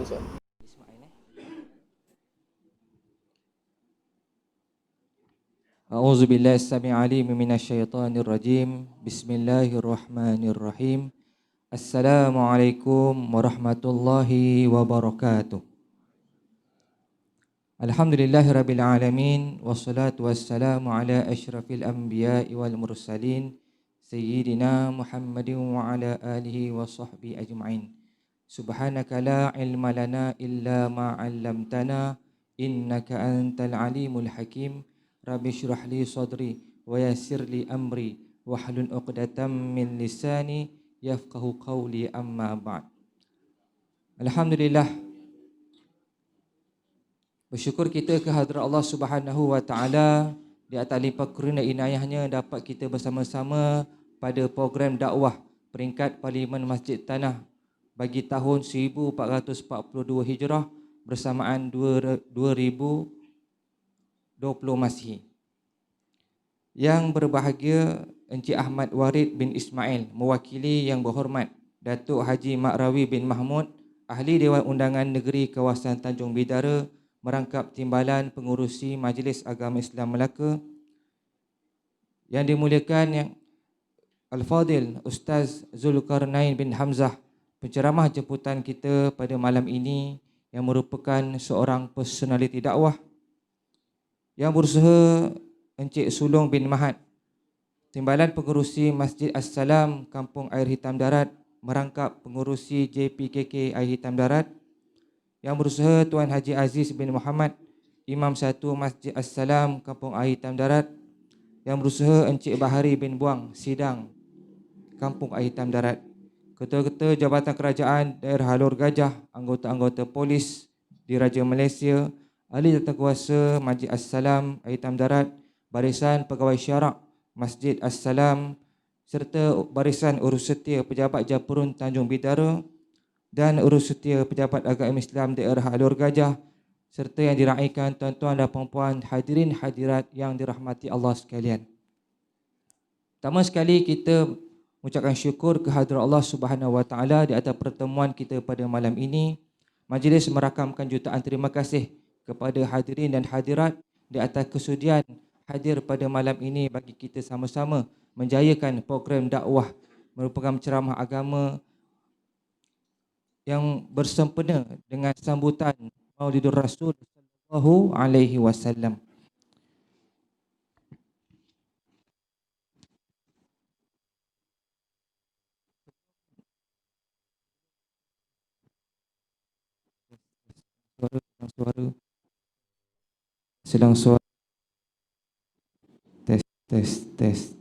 Ustaz. A'udzu billahi as-sami'il 'alim minasyaitonir rajim. Bismillahirrahmanirrahim. Assalamualaikum warahmatullahi wabarakatuh. Alhamdulillahirabbil alamin wassalatu wassalamu ala asyrafil anbiya'i wal mursalin sayyidina Muhammadin wa ala alihi wa sahbihi ajma'in. Subhanaka la ilma lana illa ma 'allamtana innaka antal alimul hakim. Rabbi syrah li sadri wa yassir li amri wahlul 'uqdatam min lisani yafqahu qawli amma ba'd. Alhamdulillah, bersyukur kita ke hadirat Allah Subhanahu wa taala di atas limpah kurnia inayahnya dapat kita bersama-sama pada program dakwah peringkat Parlimen Masjid Tanah bagi tahun 1442 Hijrah bersamaan 2020 Masihi. Yang berbahagia Encik Ahmad Warid bin Ismail, mewakili yang berhormat Datuk Haji Makrawi bin Mahmud, Ahli Dewan Undangan Negeri Kawasan Tanjung Bidara, merangkap Timbalan Pengurusi Majlis Agama Islam Melaka. Yang dimuliakan yang Al-Fadil Ustaz Zulkarnain bin Hamzah, penceramah jemputan kita pada malam ini yang merupakan seorang personaliti dakwah. Yang berusaha Encik Sulong bin Mahat, Timbalan Pengurusi Masjid As-Salam Kampung Air Hitam Darat, merangkap Pengurusi JPKK Air Hitam Darat. Yang berusaha Tuan Haji Aziz bin Muhammad, Imam Satu Masjid As-Salam Kampung Air Hitam Darat. Yang berusaha Encik Bahari bin Buang, Sidang Kampung Air Hitam Darat. Ketua-ketua Jabatan Kerajaan Daerah Halor Gajah, anggota-anggota polis di Raja Malaysia, ahli tatakuasa Masjid As-Salam Air Hitam Darat, barisan pegawai syarak Masjid As-Salam, serta barisan urus setia pejabat Japurun Tanjung Bidara dan urus setia pejabat agama Islam daerah Alor Gajah, serta yang diraikan tuan-tuan dan puan-puan hadirin hadirat yang dirahmati Allah sekalian. Pertama sekali kita mengucapkan syukur kehadirat Allah Subhanahu wa taala di atas pertemuan kita pada malam ini. Majlis merakamkan jutaan terima kasih kepada hadirin dan hadirat di atas kesudian hadir pada malam ini bagi kita sama-sama menjayakan program dakwah merupakan ceramah agama yang bersempena dengan sambutan Maulidur Rasul sallallahu alaihi wasallam. Sedang suara. Tes.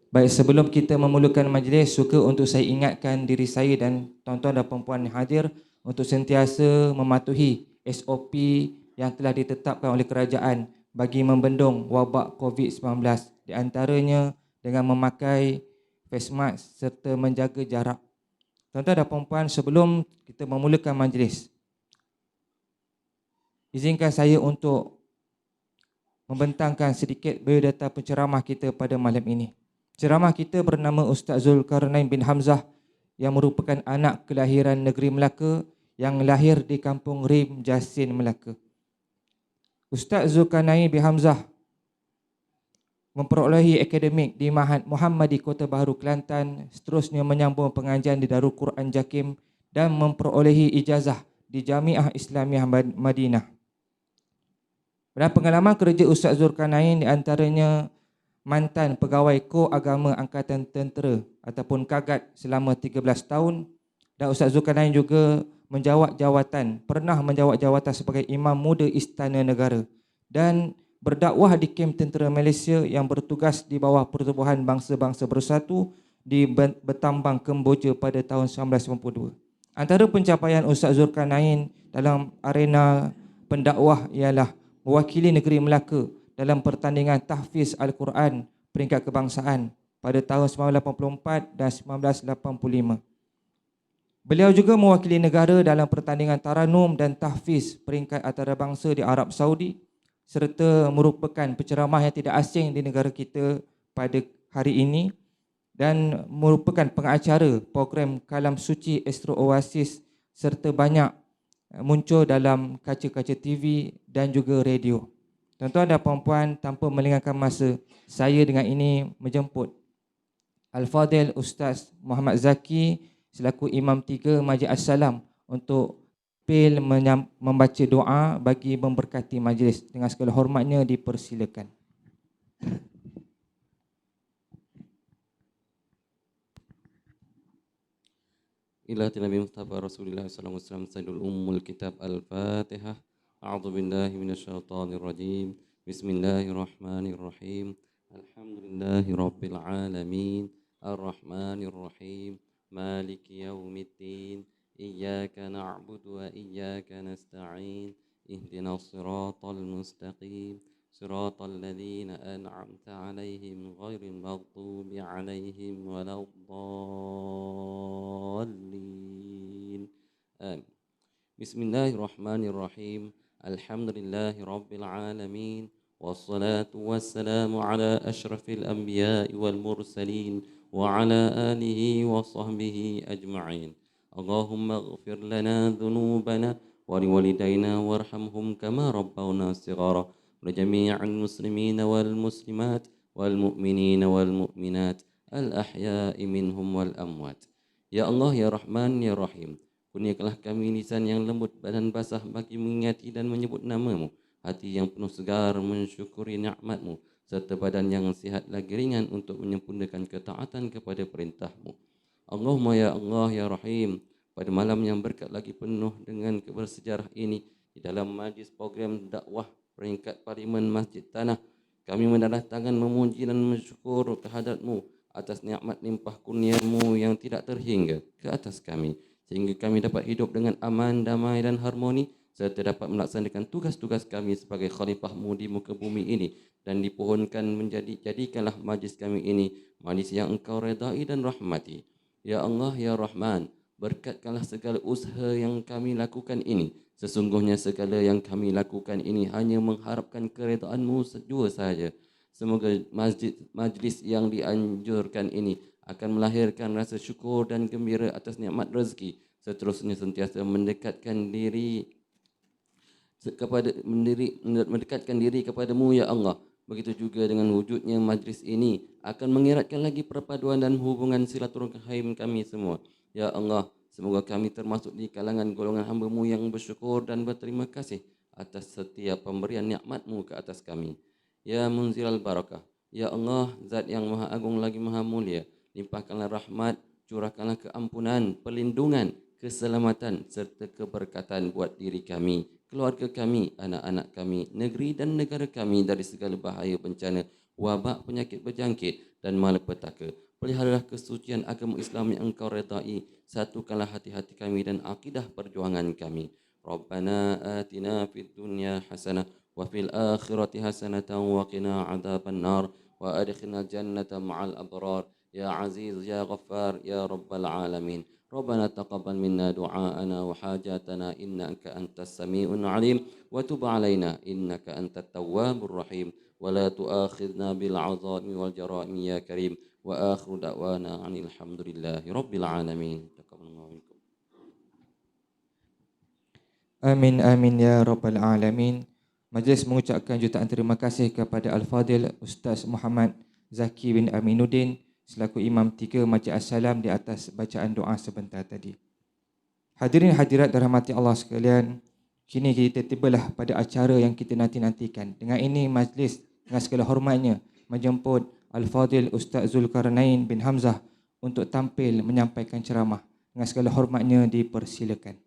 Baik, sebelum kita memulakan majlis, suka untuk saya ingatkan diri saya dan tuan-tuan dan puan-puan yang hadir untuk sentiasa mematuhi SOP yang telah ditetapkan oleh kerajaan bagi membendung wabak COVID-19, di antaranya dengan memakai face mask serta menjaga jarak. Tuan-tuan dan puan-puan, sebelum kita memulakan majlis, izinkan saya untuk membentangkan sedikit biodata penceramah kita pada malam ini. Ceramah kita bernama Ustaz Zulkarnain bin Hamzah yang merupakan anak kelahiran negeri Melaka yang lahir di Kampung Rim, Jasin, Melaka. Ustaz Zulkarnain bin Hamzah memperolehi akademik di Ma'had Muhammadi Kota Baharu, Kelantan, seterusnya menyambung pengajian di Darul Quran Jakim dan memperolehi ijazah di Jamiah Islamiah Madinah. Dan pengalaman kerja Ustaz Zulkarnain di antaranya mantan pegawai Kor Agama Angkatan Tentera ataupun Kagat selama 13 tahun, dan Ustaz Zulkarnain juga pernah menjawat jawatan sebagai Imam Muda Istana Negara dan berdakwah di kamp tentera Malaysia yang bertugas di bawah Pertubuhan Bangsa-Bangsa Bersatu di Betambang, Kemboja pada tahun 1992. Antara pencapaian Ustaz Zulkarnain dalam arena pendakwah ialah mewakili negeri Melaka dalam pertandingan tahfiz Al-Quran peringkat kebangsaan pada tahun 1984 dan 1985. Beliau juga mewakili negara dalam pertandingan taranum dan tahfiz peringkat antarabangsa di Arab Saudi, serta merupakan penceramah yang tidak asing di negara kita pada hari ini dan merupakan pengacara program Kalam Suci Astro Oasis serta banyak muncul dalam kaca-kaca TV dan juga radio. Tuan-tuan dan puan-puan, tanpa melengahkan masa, saya dengan ini menjemput Al-Fadhil Ustaz Muhammad Zaki selaku Imam 3 Majlis As-Salam untuk membaca doa bagi memberkati majlis. Dengan segala hormatnya dipersilakan. إلى Nabi Mustafa Rasulullah sallallahu alaihi wasallam Sayyidul Ummul Kitab Al-Fatihah. A'udzu billahi minasyaitonir rajim. Bismillahirrahmanirrahim. Alhamdulillahi rabbil alamin. Ar-Rahmanir Rahim. Maliki yaumiddin. Iyyaka na'budu wa iyyaka nasta'in. Ihdinas siratal mustaqim. صراط الذين أنعمت عليهم غير المغضوب عليهم ولا الضالين آمين. بسم الله الرحمن الرحيم. الحمد لله رب العالمين والصلاة والسلام على أشرف الأنبياء والمرسلين وعلى آله وصحبه أجمعين. اللهم اغفر لنا ذنوبنا ولوالدينا وارحمهم كما ربونا صغارا ولجميع المسلمين والمسلمات والمؤمنين والمؤمنات الأحياء منهم والأموات. Ya Allah, Ya Rahman, Ya Rahim, kurniakanlah kami lisan yang lembut, badan basah bagi mengingati dan menyebut nama-Mu, hati yang penuh segar mensyukuri nikmat-Mu, serta badan yang sihat lagi ringan untuk menyempurnakan ketaatan kepada perintah-Mu. Allahumma ya Allah, Ya Rahim, pada malam yang berkat lagi penuh dengan bersejarah ini, di dalam majlis program dakwah peringkat Parlimen Masjid Tanah, kami mendarah tangan memuji dan mensyukur kehadrat-Mu atas nikmat limpah kurnia-Mu yang tidak terhingga ke atas kami, sehingga kami dapat hidup dengan aman, damai dan harmoni, serta dapat melaksanakan tugas-tugas kami sebagai khalifah-Mu di muka bumi ini, dan dipohonkan jadikanlah majlis kami ini majlis yang Engkau redai dan rahmati. Ya Allah, Ya Rahman, berkatkanlah segala usaha yang kami lakukan ini. Sesungguhnya segala yang kami lakukan ini hanya mengharapkan keredaan-Mu jua sahaja. Semoga majlis yang dianjurkan ini akan melahirkan rasa syukur dan gembira atas nikmat rezeki. Seterusnya sentiasa mendekatkan diri kepada-Mu ya Allah. Begitu juga dengan wujudnya majlis ini akan mengeratkan lagi perpaduan dan hubungan silaturahim kami semua. Ya Allah, semoga kami termasuk di kalangan golongan hamba-Mu yang bersyukur dan berterima kasih atas setiap pemberian nikmat-Mu ke atas kami. Ya Munzilal Barakah, Ya Allah, Zat yang Maha Agung lagi Maha Mulia, limpahkanlah rahmat, curahkanlah keampunan, perlindungan, keselamatan serta keberkatan buat diri kami, keluarga kami, anak-anak kami, negeri dan negara kami dari segala bahaya bencana, wabak, penyakit berjangkit dan malapetaka. Peliharalah kesucian agama Islam yang Engkau redai, satukanlah hati-hati kami dan akidah perjuangan kami. Rabbana atina fid dunya hasanah wa fil akhirati hasanatan wa qina adzaban nar wa adkhilna jannata ma'al abrar ya aziz ya ghaffar ya rabbal alamin. ربنا تقبل منا دعاءنا وحاجاتنا إنك أنت السميع العليم وتب علينا إنك أنت التواب الرحيم ولا تؤاخذنا بالعظام والجرائم يا كريم وآخر دعوانا عن الحمد لله رب العالمين. تقبل الله منكم. Amin amin ya rabbal alamin. Majlis mengucapkan jutaan terima kasih kepada Al-Fadhil Ustaz Muhammad Zaki bin Aminuddin selaku Imam 3 Majlis As-Salam di atas bacaan doa sebentar tadi. Hadirin hadirat dirahmati Allah sekalian, kini kita tibalah pada acara yang kita nanti-nantikan. Dengan ini majlis dengan segala hormatnya menjemput Al-Fadhil Ustaz Zulkarnain bin Hamzah untuk tampil menyampaikan ceramah. Dengan segala hormatnya dipersilakan.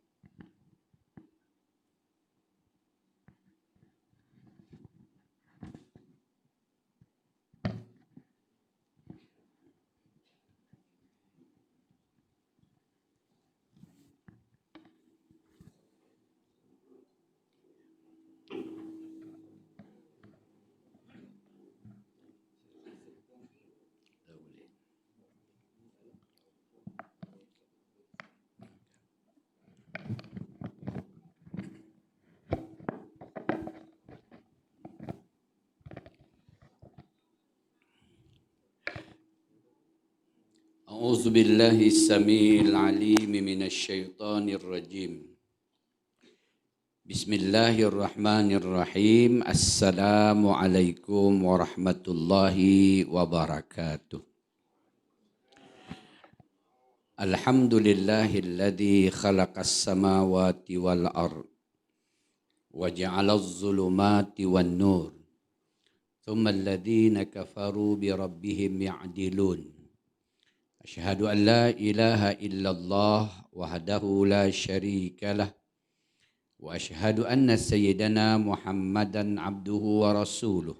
أعوذ بالله السميع العليم من الشيطان الرجيم. بسم الله الرحمن الرحيم. السلام عليكم ورحمة الله وبركاته. الحمد لله الذي خلق السماوات والأرض وجعل الظلمات والنور ثم الذين كفروا بربهم يعدلون. أشهد أن لا إله إلا الله وحده لا شريك له وأشهد أن سيدنا محمدا عبده ورسوله.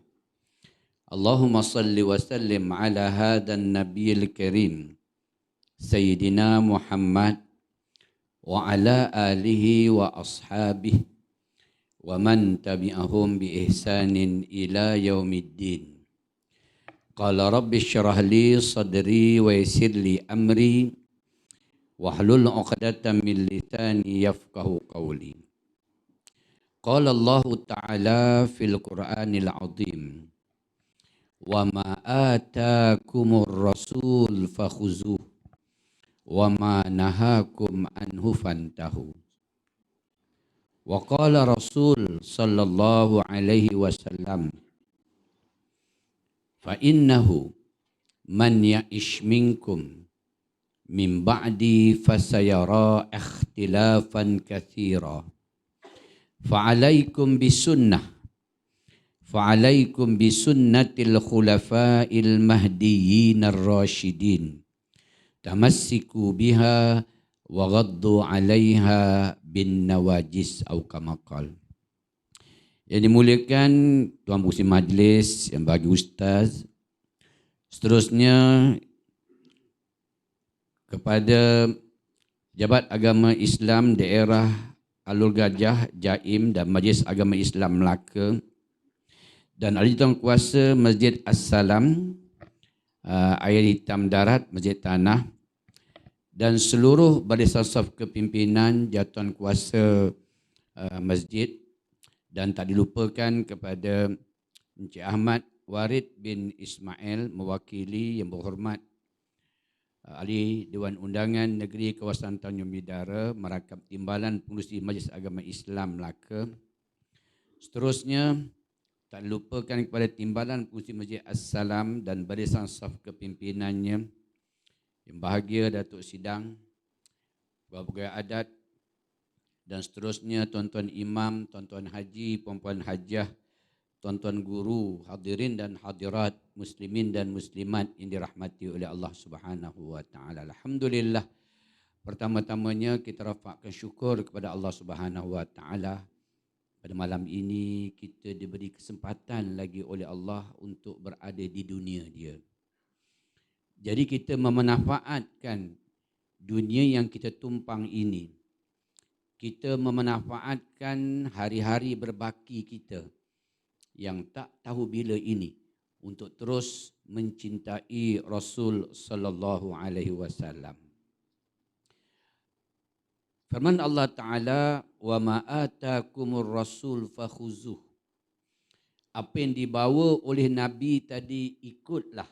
اللهم صل وسلم على هذا النبي الكريم سيدنا محمد وعلى آله وأصحابه ومن تبعهم بإحسان إلى يوم الدين. قال رب اشرح لي صدري ويسر لي أمري واحلل عقدة من لساني يفقه قولي. قال الله تعالى في القرآن العظيم وما آتاكم الرسول فخذوه وما نهاكم عنه فانتهوا. وقال رسول صلى الله عليه وسلم فإنه من يعش منكم من بعدي فسيرى اختلافا كثيرا فعليكم بسنة الخلفاء المهديين الراشدين تمسكوا بها وغضوا عليها بالنواجس أو كما قال. Yang dimuliakan Tuan Pengerusi Majlis, yang bagi Ustaz, seterusnya kepada Jabat Agama Islam Daerah Alur Gajah, Jaim dan Majlis Agama Islam Melaka dan ahli tuan kuasa Masjid As-Salam, Air Hitam Darat, Masjid Tanah dan seluruh barisan saf kepimpinan jatuan kuasa masjid. Dan tak dilupakan kepada Encik Ahmad Warid bin Ismail mewakili yang berhormat Ahli Dewan Undangan Negeri Kawasan Tanjung Bidara, merakam Timbalan Pengerusi Majlis Agama Islam Melaka. Seterusnya tak dilupakan kepada Timbalan Pengerusi Masjid As-Salam dan barisan saf kepimpinannya, yang bahagia Datuk Sidang, Pegawai Adat, dan seterusnya tuan-tuan imam, tuan-tuan haji, puan-puan hajah, tuan-tuan guru, hadirin dan hadirat, muslimin dan muslimat yang dirahmati oleh Allah Subhanahu wa taala. Alhamdulillah. Pertama-tamanya kita rafakkan syukur kepada Allah Subhanahu wa taala. Pada malam ini kita diberi kesempatan lagi oleh Allah untuk berada di dunia dia. Jadi kita memanfaatkan dunia yang kita tumpang ini. Kita memanfaatkan hari-hari berbaki kita yang tak tahu bila ini untuk terus mencintai Rasul sallallahu alaihi wasallam. Firman Allah Taala, "Wa ma atakumur rasul fakhuzuh." Apa yang dibawa oleh Nabi tadi ikutlah.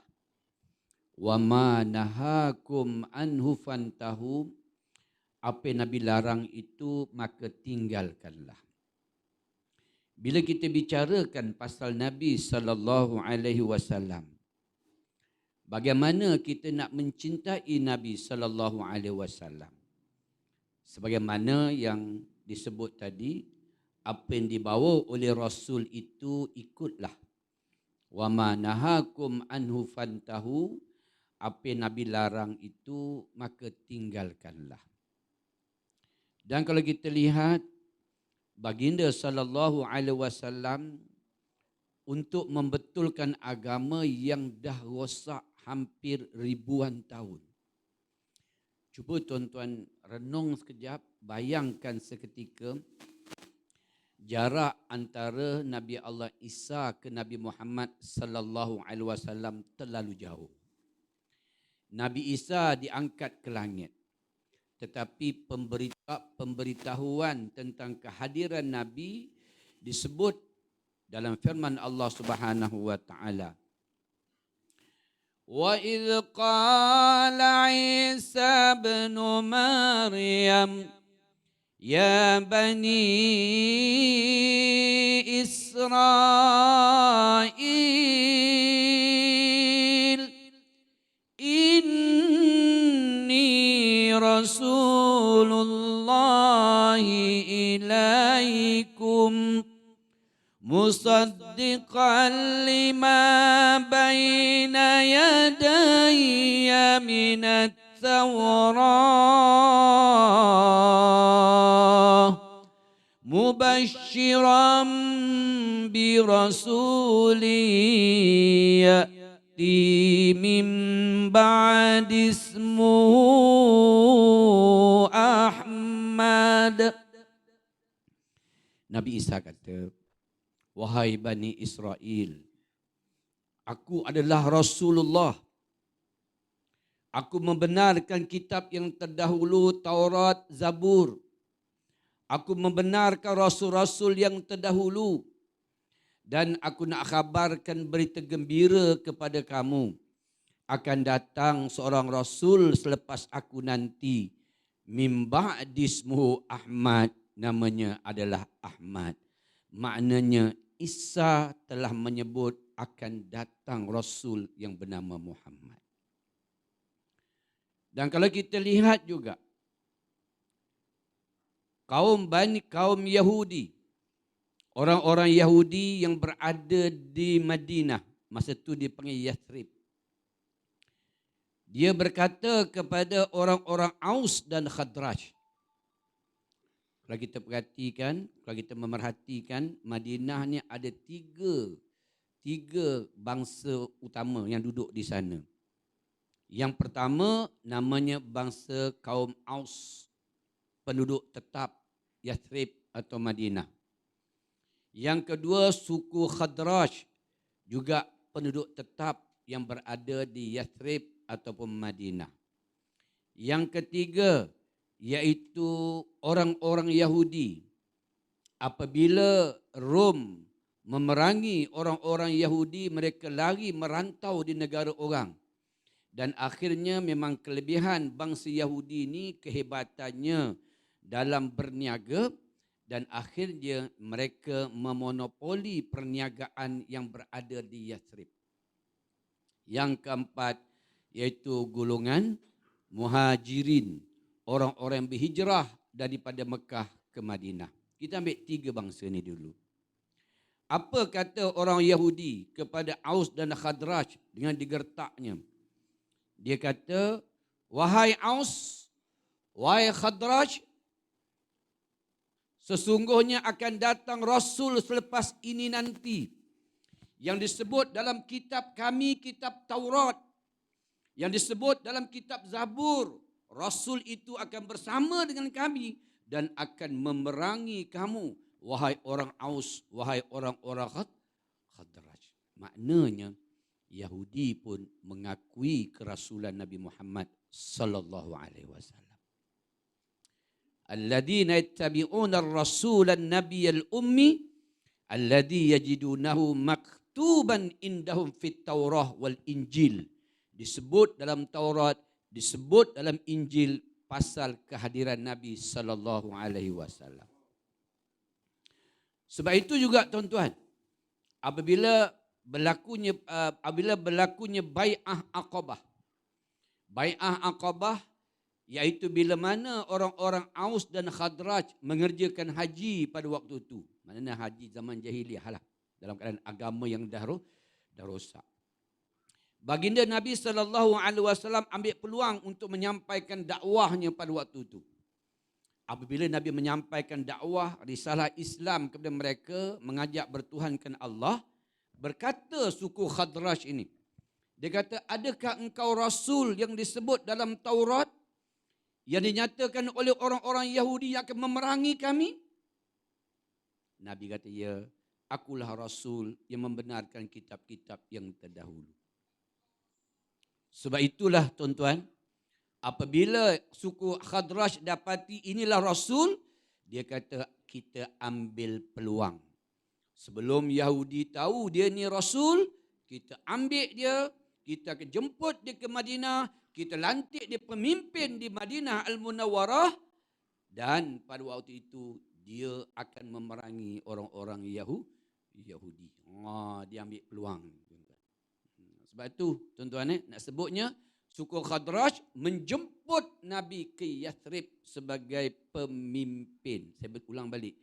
Wa ma nahakum anhu fantahu. Apa yang Nabi larang itu maka tinggalkanlah. Bila kita bicarakan pasal Nabi sallallahu alaihi wasallam, bagaimana kita nak mencintai Nabi sallallahu alaihi wasallam? Sebagaimana yang disebut tadi, apa yang dibawa oleh Rasul itu ikutlah. Wa ma nahakum anhu fantahu. Apa yang Nabi larang itu maka tinggalkanlah. Dan kalau kita lihat baginda sallallahu alaihi wasallam untuk membetulkan agama yang dah rosak hampir ribuan tahun. Cuba tuan-tuan renung sekejap, bayangkan seketika jarak antara Nabi Allah Isa ke Nabi Muhammad sallallahu alaihi wasallam terlalu jauh. Nabi Isa diangkat ke langit. Tetapi pemberitahuan tentang kehadiran Nabi disebut dalam firman Allah Subhanahu wa taala. وإذ قال عيسى ابن مريم يا بني إسرائيل إني رسول الله إليكم مصدقا لما بين يدي من التوراة مبشرا برسول يأتي من بعد اسمه أحمد. Nabi Isa kata, wahai Bani Israel, aku adalah Rasulullah. Aku membenarkan kitab yang terdahulu, Taurat, Zabur. Aku membenarkan rasul-rasul yang terdahulu. Dan aku nak khabarkan berita gembira kepada kamu. Akan datang seorang rasul selepas aku nanti. Min ba'di ismuhu Ahmad. Namanya adalah Ahmad. Maknanya Isa telah menyebut akan datang Rasul yang bernama Muhammad. Dan kalau kita lihat juga, kaum Yahudi, orang-orang Yahudi yang berada di Madinah, masa itu dipanggil Yathrib. Dia berkata kepada orang-orang Aus dan Khadraj, kalau kita perhatikan, kalau kita memerhatikan, Madinah ni ada tiga bangsa utama yang duduk di sana. Yang pertama namanya bangsa kaum Aus, penduduk tetap Yathrib atau Madinah. Yang kedua suku Khadraj, juga penduduk tetap yang berada di Yathrib ataupun Madinah. Yang ketiga iaitu orang-orang Yahudi. Apabila Rom memerangi orang-orang Yahudi, mereka lari merantau di negara orang. Dan akhirnya memang kelebihan bangsa Yahudi ini kehebatannya dalam berniaga, dan akhirnya mereka memonopoli perniagaan yang berada di Yathrib. Yang keempat iaitu golongan Muhajirin, orang-orang yang berhijrah daripada Mekah ke Madinah. Kita ambil tiga bangsa ni dulu. Apa kata orang Yahudi kepada Aus dan Khadraj dengan digertaknya? Dia kata, wahai Aus, wahai Khadraj, sesungguhnya akan datang Rasul selepas ini nanti, yang disebut dalam kitab kami, kitab Taurat, yang disebut dalam kitab Zabur. Rasul itu akan bersama dengan kami dan akan memerangi kamu, wahai orang Aus, wahai orang-orang Khadraj. Maknanya Yahudi pun mengakui kerasulan Nabi Muhammad sallallahu alaihi wasallam. Alladhina yattabi'una ar-rasulan nabiyyal ummi alladhi yajidunahu maktuban indahum fit Taurah wal Injil. Disebut dalam Taurat, disebut dalam Injil pasal kehadiran Nabi sallallahu alaihi wasallam. Sebab itu juga tuan-tuan, apabila berlakunya bai'ah Aqabah. Bai'ah Aqabah iaitu bila mana orang-orang Aus dan Khadraj mengerjakan haji pada waktu itu. Maknanya haji zaman jahiliah lah, dalam keadaan agama yang dah rosak. Baginda Nabi SAW ambil peluang untuk menyampaikan dakwahnya pada waktu itu. Apabila Nabi menyampaikan dakwah risalah Islam kepada mereka, mengajak bertuhankan Allah, berkata suku Khadraj ini, dia kata, adakah engkau Rasul yang disebut dalam Taurat yang dinyatakan oleh orang-orang Yahudi yang akan memerangi kami? Nabi kata, ya, akulah Rasul yang membenarkan kitab-kitab yang terdahulu. Sebab itulah tuan-tuan, apabila suku Khadraj dapati inilah Rasul, dia kata kita ambil peluang. Sebelum Yahudi tahu dia ni Rasul, kita ambil dia, kita akan jemput dia ke Madinah, kita lantik dia pemimpin di Madinah Al-Munawwarah, dan pada waktu itu dia akan memerangi orang-orang Yahudi. Dia ambil peluang. Sebab itu tuan-tuan nak sebutnya suku Khadraj menjemput Nabi ke Yathrib sebagai pemimpin. Saya berulang balik.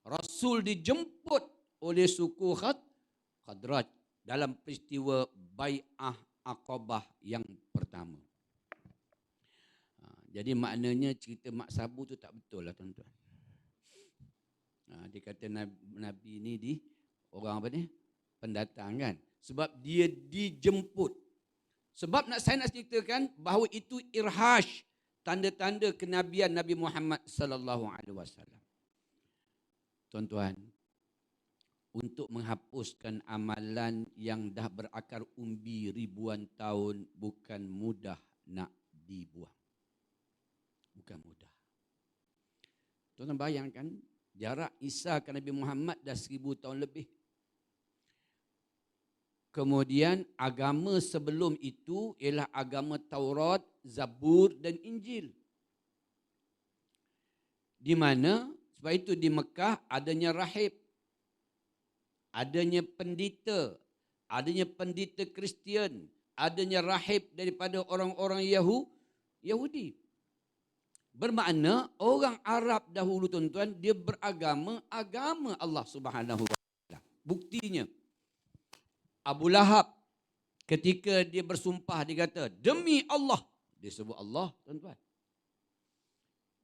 Rasul dijemput oleh suku Khadraj dalam peristiwa Bai'ah Aqabah yang pertama. Jadi maknanya cerita Mak Sabu tu tak betul lah tuan-tuan. Dia kata Nabi ni orang apa ni? Pendatang kan. Sebab dia dijemput. Sebab saya nak ceritakan bahawa itu irhash, tanda-tanda kenabian Nabi Muhammad sallallahu alaihi wasallam. Tuan-tuan, untuk menghapuskan amalan yang dah berakar umbi ribuan tahun bukan mudah nak dibuang. Bukan mudah. Tuan-tuan bayangkan jarak Isa ke Nabi Muhammad dah 1000 tahun lebih. Kemudian agama sebelum itu ialah agama Taurat, Zabur dan Injil. Di mana sebab itu di Mekah adanya rahib, adanya pendeta, adanya pendeta Kristian, adanya rahib daripada orang-orang Yahudi. Bermakna orang Arab dahulu tuan-tuan dia beragama agama Allah Subhanahu wa taala. Buktinya Abu Lahab ketika dia bersumpah dia kata demi Allah, dia sebut Allah tuan-tuan.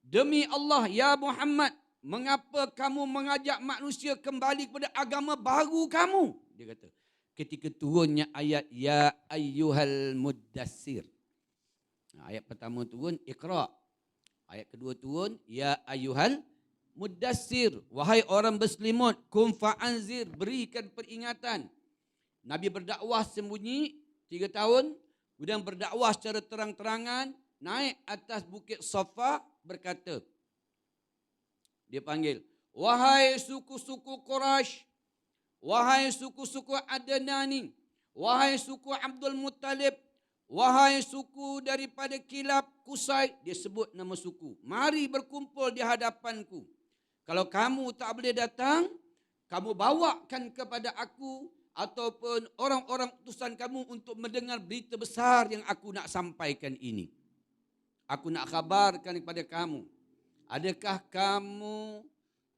Demi Allah ya Muhammad, mengapa kamu mengajak manusia kembali kepada agama baru kamu? Dia kata ketika turunnya ayat ya ayyuhal muddassir. Ayat pertama turun Iqra. Ayat kedua turun, ya ayyuhal muddassir, wahai orang berselimut, kum fa'anzir, berikan peringatan. Nabi berdakwah sembunyi 3 tahun, kemudian berdakwah secara terang-terangan, naik atas bukit Safa, berkata, dia panggil, wahai suku-suku Quraisy, wahai suku-suku Adnani, wahai suku Abdul Muttalib, wahai suku daripada Kilab, Kusai, dia sebut nama suku. Mari berkumpul di hadapanku. Kalau kamu tak boleh datang, kamu bawakan kepada aku ataupun orang-orang utusan kamu untuk mendengar berita besar yang aku nak sampaikan ini. Aku nak khabarkan kepada kamu. Adakah kamu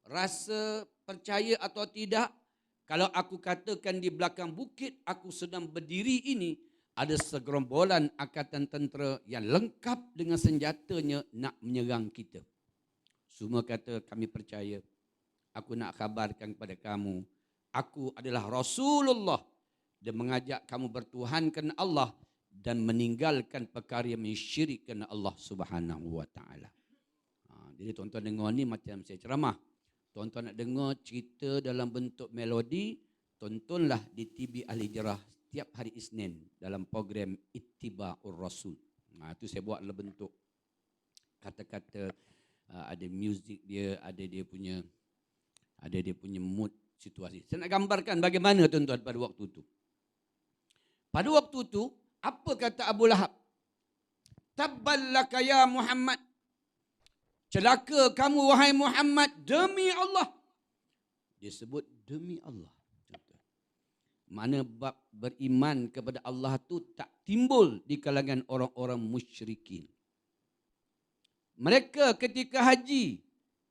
rasa percaya atau tidak? Kalau aku katakan di belakang bukit aku sedang berdiri ini, ada segerombolan angkatan tentera yang lengkap dengan senjatanya nak menyerang kita. Semua kata kami percaya. Aku nak khabarkan kepada kamu, aku adalah Rasulullah dan mengajak kamu bertuhankan Allah dan meninggalkan perkara yang mensyirikkan Allah Subhanahu wa taala. Jadi tuan-tuan dengar ni macam saya ceramah. Tuan-tuan nak dengar cerita dalam bentuk melodi, tontonlah di TV Ahli Jarah setiap hari Isnin dalam program Ittiba'ur Rasul. Itu saya buat dalam bentuk kata-kata, ada muzik dia, ada dia punya mood situasi. Saya nak gambarkan bagaimana tuan-tuan pada waktu itu. Pada waktu itu, apa kata Abu Lahab? Tabballaka ya Muhammad. Celaka kamu wahai Muhammad demi Allah. Dia sebut demi Allah. Mana bab beriman kepada Allah tu tak timbul di kalangan orang-orang musyrikin. Mereka ketika haji,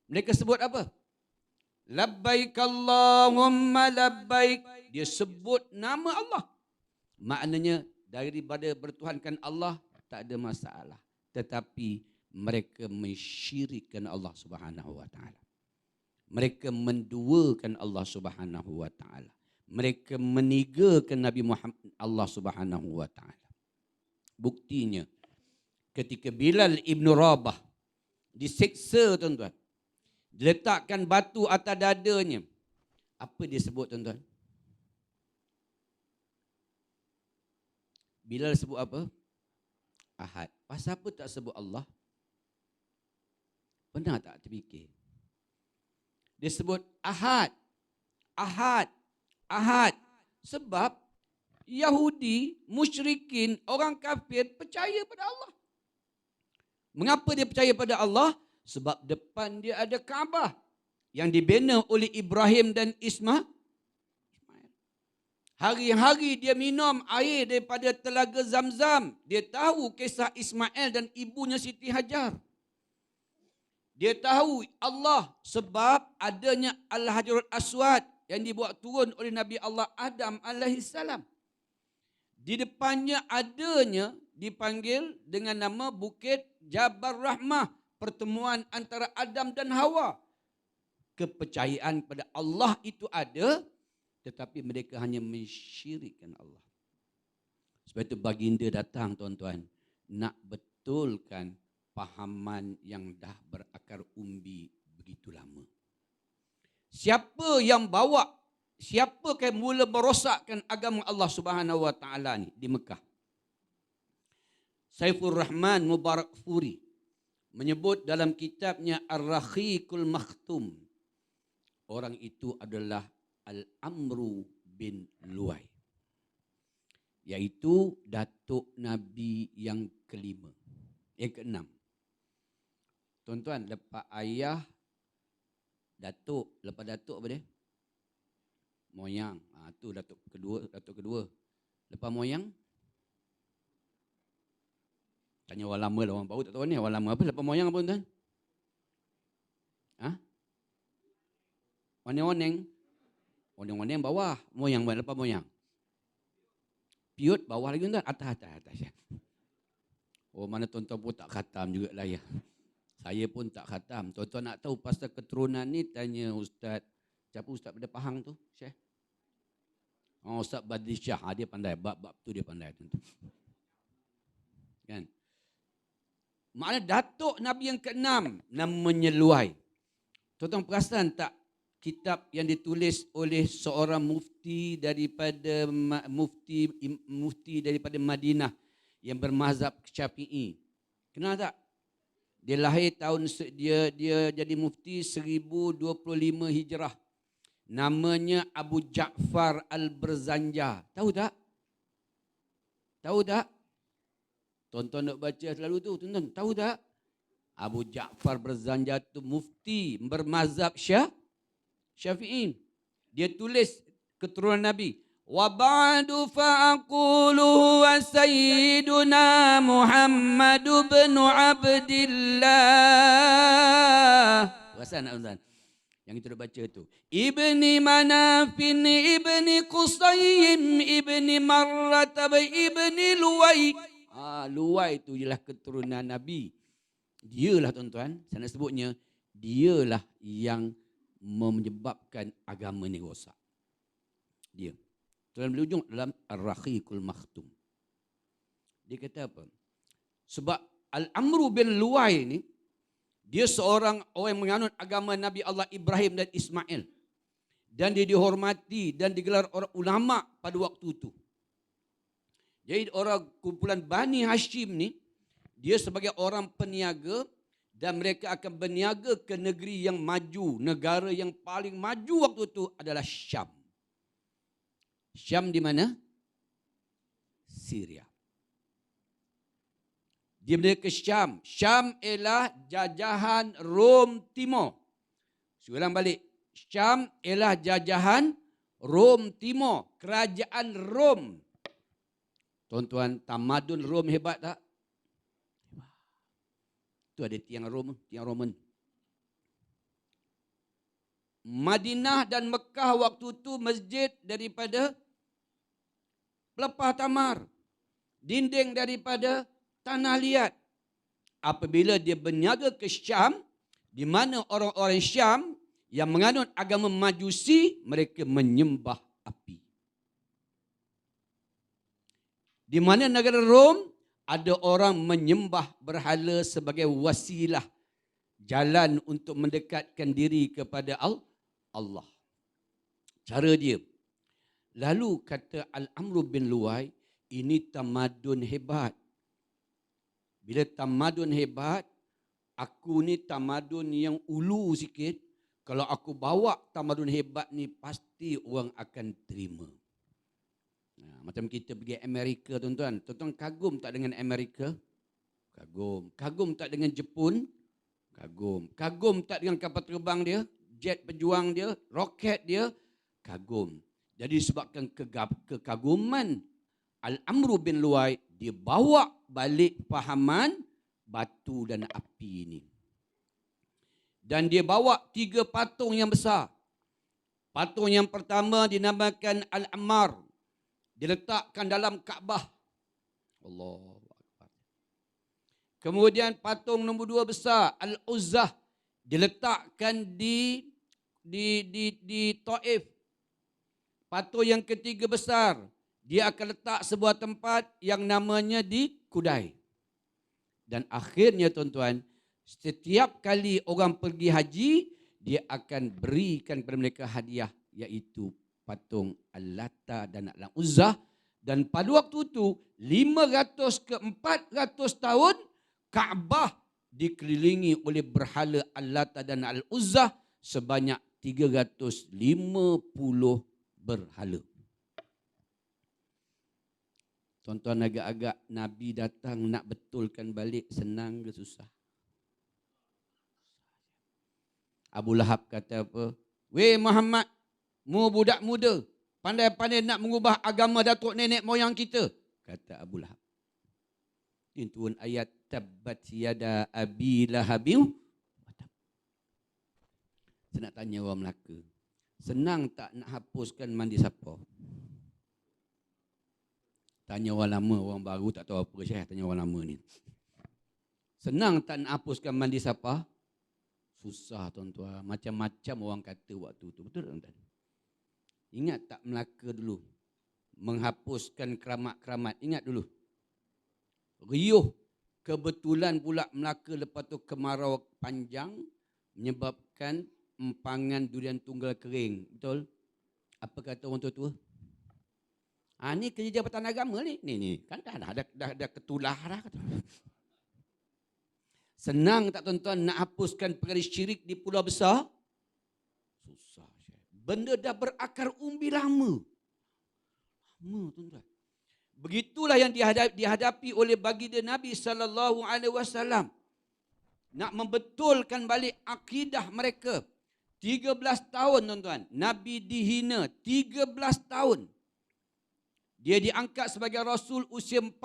mereka sebut apa? Labbaik Allahumma labbaik. Dia sebut nama Allah. Maknanya daripada bertuhankan Allah tak ada masalah. Tetapi mereka mensyirikkan Allah Subhanahu wa taala. Mereka menduakan Allah Subhanahu wa taala. Mereka menigakan Nabi Muhammad Allah Subhanahu wa taala. Buktinya ketika Bilal ibn Rabah diseksa tuan-tuan, diletakkan batu atas dadanya, apa dia sebut tuan-tuan? Bilal sebut apa? Ahad. Pasal apa tak sebut Allah? Pernah tak terfikir? Dia sebut Ahad. Ahad. Ahad. Sebab Yahudi, musyrikin, orang kafir percaya pada Allah. Mengapa dia percaya pada Allah? Sebab depan dia ada Kaabah yang dibina oleh Ibrahim dan Ismail. Hari-hari dia minum air daripada telaga Zamzam. Dia tahu kisah Ismail dan ibunya Siti Hajar. Dia tahu Allah sebab adanya Al-Hajarul Aswad yang dibuat turun oleh Nabi Allah Adam alaihissalam. Di depannya adanya dipanggil dengan nama Bukit Jabal Rahmah, pertemuan antara Adam dan Hawa. Kepercayaan pada Allah itu ada, tetapi mereka hanya mensyirikkan Allah. Sebab itu baginda datang, tuan-tuan, nak betulkan fahaman yang dah berakar umbi begitu lama. Siapa yang mula merosakkan agama Allah Subhanahu Wa Taala ni di Mekah? Saifur Rahman Mubarakfuri menyebut dalam kitabnya Ar-Rakhiqul Makhtum, orang itu adalah Al-Amru bin Luai, iaitu datuk Nabi yang keenam. Tuan-tuan, lepas ayah, datuk, lepas datuk apa dia? Moyang. Tu datuk kedua. Lepas moyang? Tanya orang lama lah, orang baru tak tahu ni. Orang lama apa? Lepas moyang apa, tuan? Oneng-oneng. Oneng-oneng bawah. Moyang lepas moyang. Piut bawah lagi, tuan. Atas. Oh, mana tuan-tuan pun tak khatam juga lah ya. Saya pun tak khatam. Tuan-tuan nak tahu pasal keturunan ni, tanya Ustaz. Siapa Ustaz pada Pahang tu? Syekh? Oh, Ustaz Badri Syah. Dia pandai. Bab-bab tu dia pandai. Kan? Maknanya datuk Nabi yang keenam namanya Luai. Tuan-tuan perasan tak kitab yang ditulis oleh seorang mufti daripada Madinah yang bermazhab Syafi'i. Kenal tak? Dia lahir dia jadi mufti 1025 Hijrah. Namanya Abu Ja'far Al-Barzanjah. Tahu tak? Tuan-tuan nak baca selalu tu, tuan-tuan tahu tak? Abu Ja'far Barzanjah tu mufti bermazhab Syafi'i. Dia tulis keturunan Nabi. Wa ba'du fa'aqulu wa sayyiduna Muhammad bin Abdillah. Perasan tak, tuan-tuan? Yang kita dah baca tu. Ibni Manafin, Ibni Qusaym, Ibni Marratab, Ibni Luwai. Luwai tu ialah keturunan Nabi. Dialah, tuan-tuan, saya nak sebutnya, dialah yang menyebabkan agama ni rosak. Dia. Dalam ujung dalam Ar-Rakhiqul Makhtum. Dia kata apa? Sebab Al-Amru bin Luwai ni, dia seorang orang yang menganut agama Nabi Allah Ibrahim dan Ismail. Dan dia dihormati dan digelar orang ulama pada waktu itu. Jadi orang kumpulan Bani Hashim ni, dia sebagai orang peniaga dan mereka akan berniaga ke negeri yang maju. Negara yang paling maju waktu itu adalah Syam. Syam di mana? Syria. Dia berniaga ke Syam. Syam ialah jajahan Rom Timur. Sekarang balik. Syam ialah jajahan Rom Timur. Kerajaan Rom. Tuan-tuan, tamadun Rom hebat tak? Itu ada tiang Roman. Madinah dan Mekah waktu itu masjid daripada pelepah tamar. Dinding daripada tanah liat. Apabila dia berniaga ke Syam, di mana orang-orang Syam yang menganut agama Majusi, mereka menyembah api. Di mana negara Rom, ada orang menyembah berhala sebagai wasilah, jalan untuk mendekatkan diri kepada Allah. Cara dia. Lalu kata Al-Amru bin Luai, ini tamadun hebat. Bila tamadun hebat, aku ni tamadun yang ulu sikit. Kalau aku bawa tamadun hebat ni, pasti orang akan terima. Macam kita pergi Amerika tuan-tuan. Tuan-tuan kagum tak dengan Amerika? Kagum. Kagum tak dengan Jepun? Kagum. Kagum tak dengan kapal terbang dia? Jet pejuang dia? Roket dia? Kagum. Jadi disebabkan kekaguman Al-Amru bin Luai, dia bawa balik fahaman batu dan api ini. Dan dia bawa 3 patung yang besar. Patung yang pertama dinamakan Al-Ammar. Diletakkan dalam Kaabah. Allahu Akbar. Kemudian patung nombor 2 besar, Al-Uzzah, diletakkan di Taif. Patung yang ketiga besar, dia akan letak sebuah tempat yang namanya di Kudai. Dan akhirnya tuan-tuan, setiap kali orang pergi haji, dia akan berikan kepada mereka hadiah, iaitu patung Al-Lata dan Al-Uzzah. Dan pada waktu itu 500 ke 400 tahun Kaabah dikelilingi oleh berhala Al-Lata dan Al-Uzzah sebanyak 350 berhala. Tuan-tuan, agak-agak Nabi datang nak betulkan balik, senang ke susah? Abu Lahab kata apa? Weh Muhammad, mu budak muda, pandai-pandai nak mengubah agama datuk nenek moyang kita. Kata Abu Lahab. Ini turun ayat tabbat yada abi lahabin. Saya nak tanya orang Melaka. Senang tak nak hapuskan mandi siapa? Tanya orang lama, orang baru tak tahu apa Syekh, tanya orang lama ni. Senang tak nak hapuskan mandi siapa? Susah tuan-tuan. Macam-macam orang kata waktu tu. Betul tak tuan-tuan? Ingat tak Melaka dulu? Menghapuskan keramat-keramat. Ingat dulu. Riuh. Kebetulan pula Melaka lepas tu kemarau panjang menyebabkan empangan durian tunggal kering. Betul? Apa kata orang tua-tua? Ni kerja Jabatan Agama ni. Ni kan dah ketulah dah. Senang tak tuan-tuan nak hapuskan perkara syirik di Pulau Besar? Susah. Benda dah berakar umbi lama. Lama tuan-tuan. Begitulah yang dihadapi oleh baginda Nabi SAW. Nak membetulkan balik akidah mereka. 13 tahun tuan-tuan. Nabi dihina 13 tahun. Dia diangkat sebagai Rasul usia 40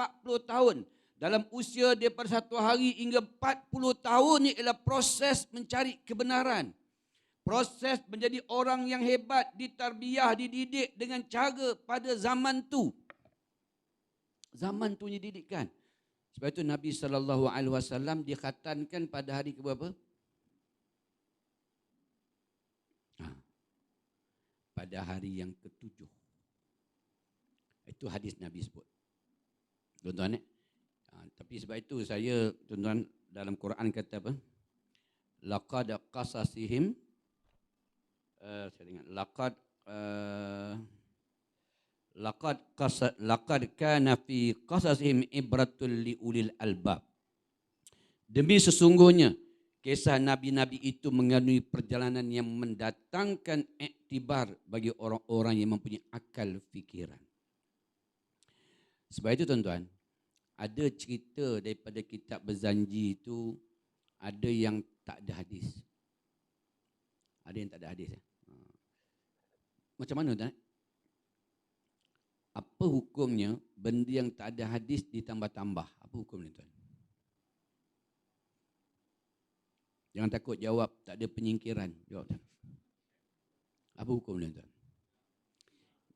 tahun. Dalam usia daripada 1 hari hingga 40 tahun ni ialah proses mencari kebenaran. Proses menjadi orang yang hebat, ditarbiyah, dididik dengan cara pada zaman tu. Zaman tu dididikkan. Sebab itu Nabi SAW dikhatankan pada hari ke berapa? Pada hari yang ke-7. Itu hadis Nabi sebut. Tuan-tuan tapi sebab itu saya, tuan-tuan, dalam Quran kata apa? Laqad qasasihim saya ingat laqad kana fi qasasihim ibratul liulil albab. Demi sesungguhnya kisah nabi-nabi itu mengandungi perjalanan yang mendatangkan iktibar bagi orang-orang yang mempunyai akal fikiran. Sebab itu tuan-tuan, ada cerita daripada kitab Berzanji itu, ada yang tak ada hadis. Ada yang tak ada hadis. Macam mana tuan? Apa hukumnya benda yang tak ada hadis ditambah-tambah? Apa hukumnya tuan? Jangan takut jawab, tak ada penyingkiran. Jawab tuan. Apa hukumnya tuan?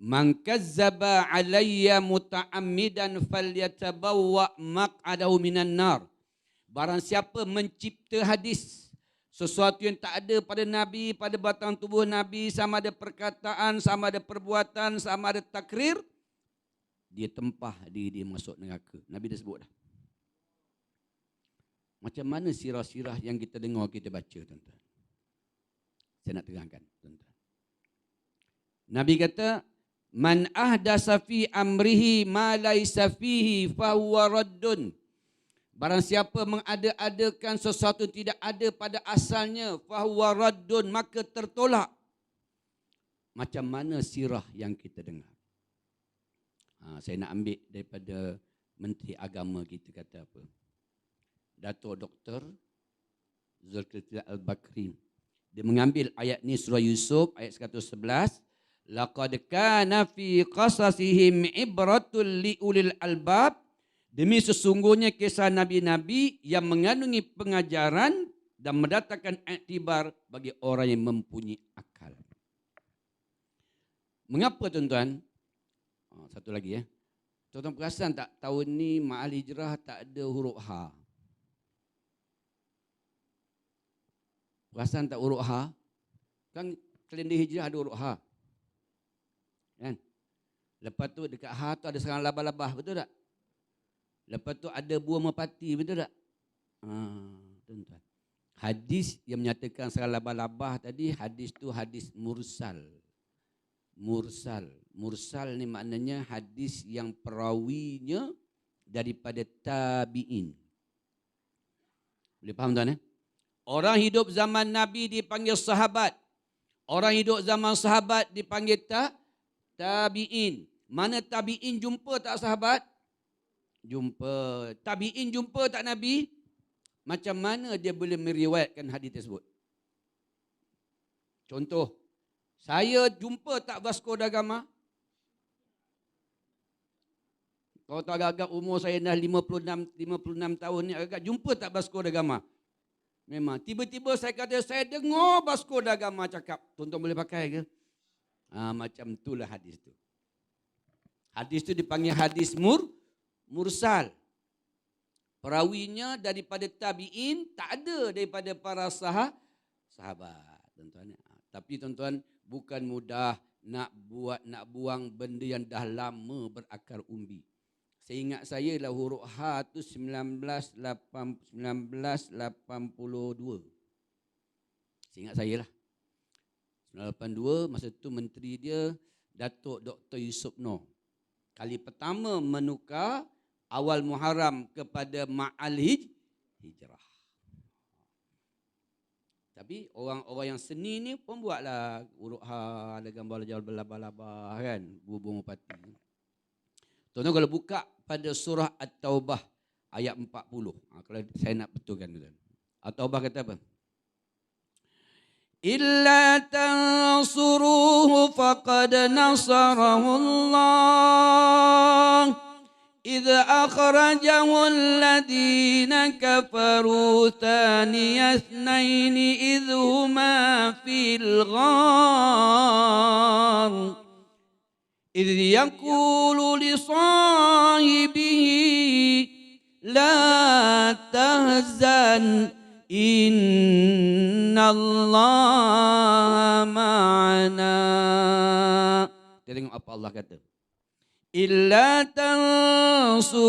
Man kazzaba alayya muta'ammidan falyatabawwa maq'adahu minan nar. Barang siapa mencipta hadis, sesuatu yang tak ada pada Nabi, pada batang tubuh Nabi, sama ada perkataan, sama ada perbuatan, sama ada takrir, dia tempah dia masuk neraka. Nabi dah sebut dah. Macam mana sirah-sirah yang kita dengar, kita baca tuan-tuan? Saya nak terangkan tuan-tuan. Nabi kata, man ahdasa fi amrihi ma laisa fihi fahuwa raddun. Barang siapa mengada-adakan sesuatu tidak ada pada asalnya, fahuwa raddun, maka tertolak. Macam mana sirah yang kita dengar? Saya nak ambil daripada Menteri Agama kita kata apa. Dato' Dr. Zulkifli Al-Bakri. Dia mengambil ayat ni surah Yusuf ayat 111. Laqad kana fi qasasihim ibratul liulil albab. Demi sesungguhnya kisah nabi-nabi yang mengandungi pengajaran dan mendatangkan iktibar bagi orang yang mempunyai akal. Mengapa tuan-tuan? Satu lagi ya. Tuan-tuan perasan tak tahun ni Ma'al Hijrah tak ada huruf H? Perasan tak huruf H? Kan kalender Hijrah ada huruf H. Kan? Lepas tu dekat H tu ada serang labah-labah, betul tak? Lepas tu ada buah merpati, betul tak? Tuan-tuan. Hadis yang menyatakan serang labah-labah tadi, hadis tu hadis mursal. Mursal ni maknanya hadis yang perawinya daripada tabi'in. Boleh faham tuan? Orang hidup zaman Nabi dipanggil sahabat. Orang hidup zaman sahabat dipanggil tabi'in. Mana tabi'in jumpa tak sahabat? Jumpa. Tabi'in jumpa tak Nabi? Macam mana dia boleh meriwayatkan hadis tersebut? Contoh, saya jumpa tak Vasco da Gama? Kalau tak agak-agak umur saya dah 56 tahun ni, agak jumpa tak Vasco da Gama? Memang. Tiba-tiba saya kata, saya dengar Vasco da Gama cakap. Tuan-tuan boleh pakai ke? Macam itulah hadis tu. Hadis tu dipanggil hadis mursal. Perawinya daripada tabi'in, tak ada daripada para sahabat. Tuan-tuan. Tapi tuan-tuan, bukan mudah nak buang benda yang dah lama berakar umbi. Seingat saya lah huruf H tu 1982. Seingat saya lah. 1982, masa tu menteri dia Datuk Dr. Yusof Noh. Kali pertama menukar awal Muharram kepada Ma'al Hijrah. Tapi orang-orang yang seni ni pun buatlah huruf H, ada gambar jauh berlabah-labah kan, buah merpati. Tuan-tuan kalau buka pada surah At-Taubah ayat 40. Kalau saya nak betulkan tuan. At-Taubah kata apa? Illa tansuruhu faqad nasarahu Allah إذ أخرجه الذين كفروا ثاني اثنين إذ هما في الغار إذ يقول لصاحبه لا تهزن إن الله معنا. Kita tengok apa Allah kata. Illa tansuruhu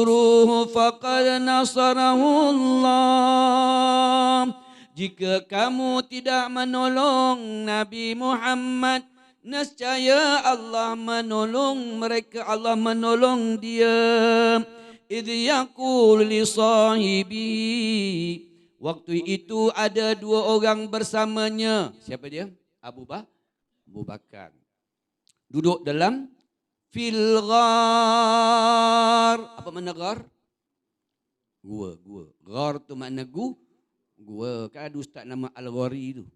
faqad nasarahu Allah. Jika kamu tidak menolong Nabi Muhammad, nescaya Allah menolong mereka, Allah menolong dia. Idh yaqul li sahibi. Waktu itu ada dua orang bersamanya. Siapa dia? Abu Bakar. Duduk dalam fil ghar. Apa makna ghar? Gua. Ghar tu makna gua. Kan ada ustaz nama Al-Ghari tu.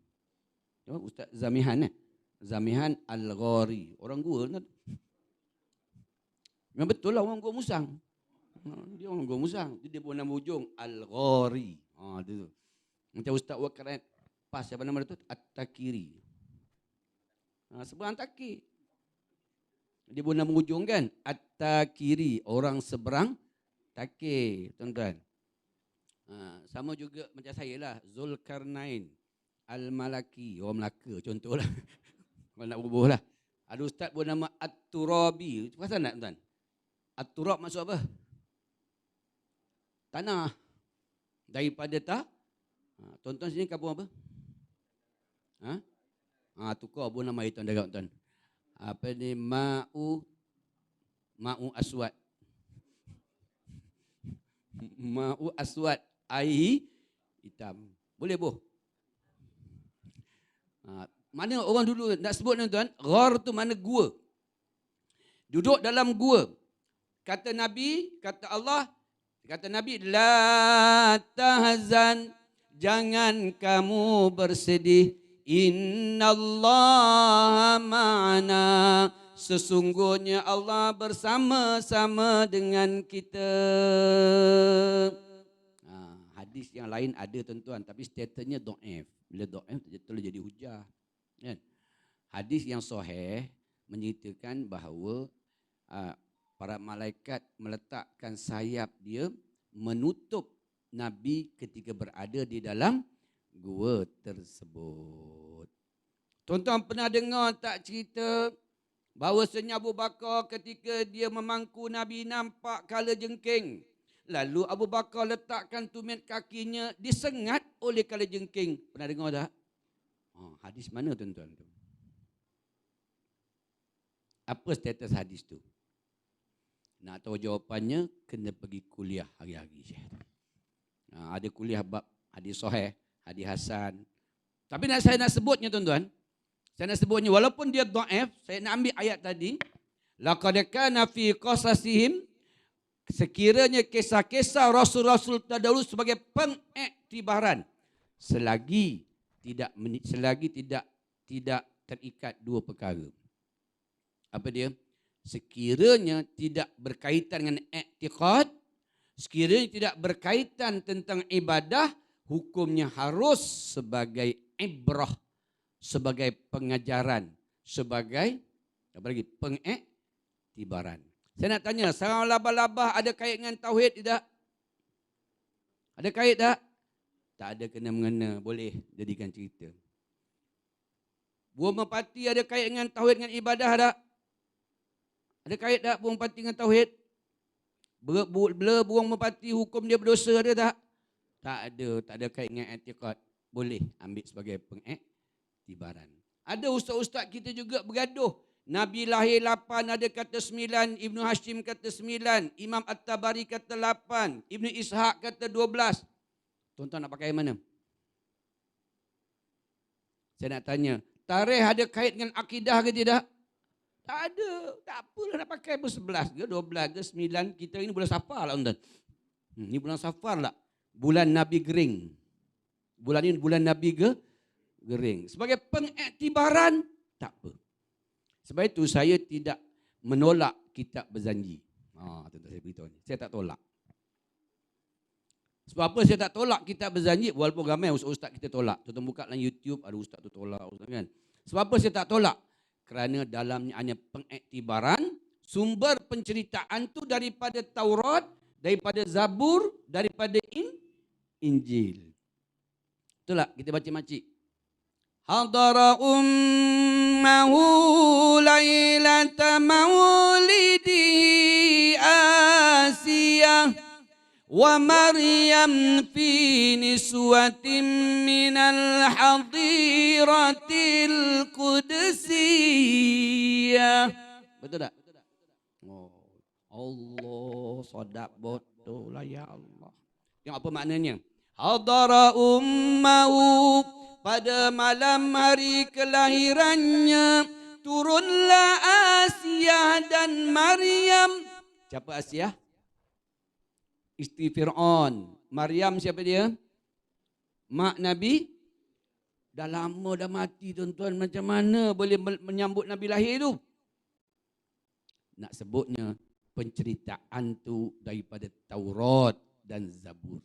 Ustaz Zamihan Zamihan Al-Ghari. Orang gua kan. Memang betul lah orang gua musang. Dia orang gua musang. Dia pun nama hujung Al-Ghari. Tu. Macam Ustaz Wakarat pas siapa nama dia tu? At-Takiri. Seberang Takir. Dia pun nama hujung kan? At-Takiri, orang seberang Takir, tuan-tuan. Sama juga macam saya lah, Zulkarnain Al-Malaki, orang Melaka contohlah. Kalau nak bubuh lah. Ada ustaz pun nama At-Turabi. Pasal nak tuan? At-Turab maksud apa? Tanah. Daripada tuan-tuan sini kampung apa? Tukar pun nama itu tuan-tuan. Apa ni? Ma'u aswad. Ma'u aswad. Air hitam. Boleh boh? Mana orang dulu nak sebut tuan-tuan? Ghar tu mana gua. Duduk dalam gua. kata Nabi, kata Allah, kata Nabi, la tahzan, jangan kamu bersedih. Innallaha ma'ana, sesungguhnya Allah bersama-sama dengan kita. Hadis yang lain ada tuan-tuan, tapi statusnya dhaif. Bila dhaif terus jadi hujah. Kan? Hadis yang sahih menyatakan bahawa para malaikat meletakkan sayap dia menutup Nabi ketika berada di dalam gua tersebut. Tuan-tuan pernah dengar tak cerita bahawasanya Abu Bakar ketika dia memangku Nabi nampak kala jengking. Lalu Abu Bakar letakkan tumit kakinya disengat oleh kala jengking. Pernah dengar tak? Hadis mana tuan-tuan tu? Apa status hadis tu? Nak tahu jawapannya, kena pergi kuliah hari-hari. Ada kuliah bab hadis sahih, hadis hasan. Tapi saya nak sebutnya tuan-tuan. Saya nak sebutnya walaupun dia dhaif, saya nak ambil ayat tadi. Laqad kana fi qasasihim, sekiranya kisah-kisah rasul-rasul terdahulu sebagai pengiktibaran selagi tidak terikat dua perkara. Apa dia? Sekiranya tidak berkaitan dengan i'tiqad, sekiranya tidak berkaitan tentang ibadah, hukumnya harus sebagai ibrah, sebagai pengajaran, sebagai apa lagi? Pengiktibaran. Saya nak tanya, sarang labah-labah ada kait dengan tauhid tidak? Ada kait tak? Tak ada kena-mengena, boleh jadikan cerita. Buah merpati ada kait dengan tauhid dengan ibadah tak? Ada kait tak buah merpati dengan tauhid? Bila buang merpati hukum dia berdosa ada tak? Tak ada, tak ada kait dengan i'tiqad. Boleh ambil sebagai pengiktibaran. Ada ustaz-ustaz kita juga bergaduh. Nabi lahir 8, ada kata 9, Ibnu Hashim kata 9, Imam At-Tabari kata 8, Ibnu Ishaq kata 12. Tuan-tuan nak pakai mana? Saya nak tanya, tarikh ada kait dengan akidah ke tidak? Tak ada. Tak apalah nak pakai pun 11 ke 12 ke 9. Kita ini bulan Safar lah tuan-tuan. Ini bulan Safar lah. Bulan Nabi Gering. Bulan ini bulan Nabi Gering. Sebagai pengiktibaran, tak apa. Sebab itu saya tidak menolak kitab berzanji. Tuan-tuan saya beritahu ni. Saya tak tolak. Sebab apa saya tak tolak kitab berzanji? Walaupun ramai ustaz-ustaz kita tolak. Tuan-tuan buka dalam YouTube, ada ustaz tu tolak. Ustaz, kan? Sebab apa saya tak tolak? Kerana dalamnya hanya pengiktibaran, sumber penceritaan tu daripada Taurat, daripada Zabur, daripada Injil. Betul tak? Kita baca makcik. Hadara ummahu lailata maulidi Asiyah wa Maryam fi niswatin minal hadiratil qudsiyah. Betul tak? Allah, sadaq betul lah ya Allah. Yang apa maknanya? Hadara ummahu, pada malam hari kelahirannya turunlah Asiyah dan Maryam. Siapa Asiyah? Isteri Fir'aun. Maryam siapa dia? Mak Nabi. Dah lama dah mati tuan-tuan. Macam mana boleh menyambut Nabi lahir tu? Nak sebutnya penceritaan tu daripada Taurat dan Zabur.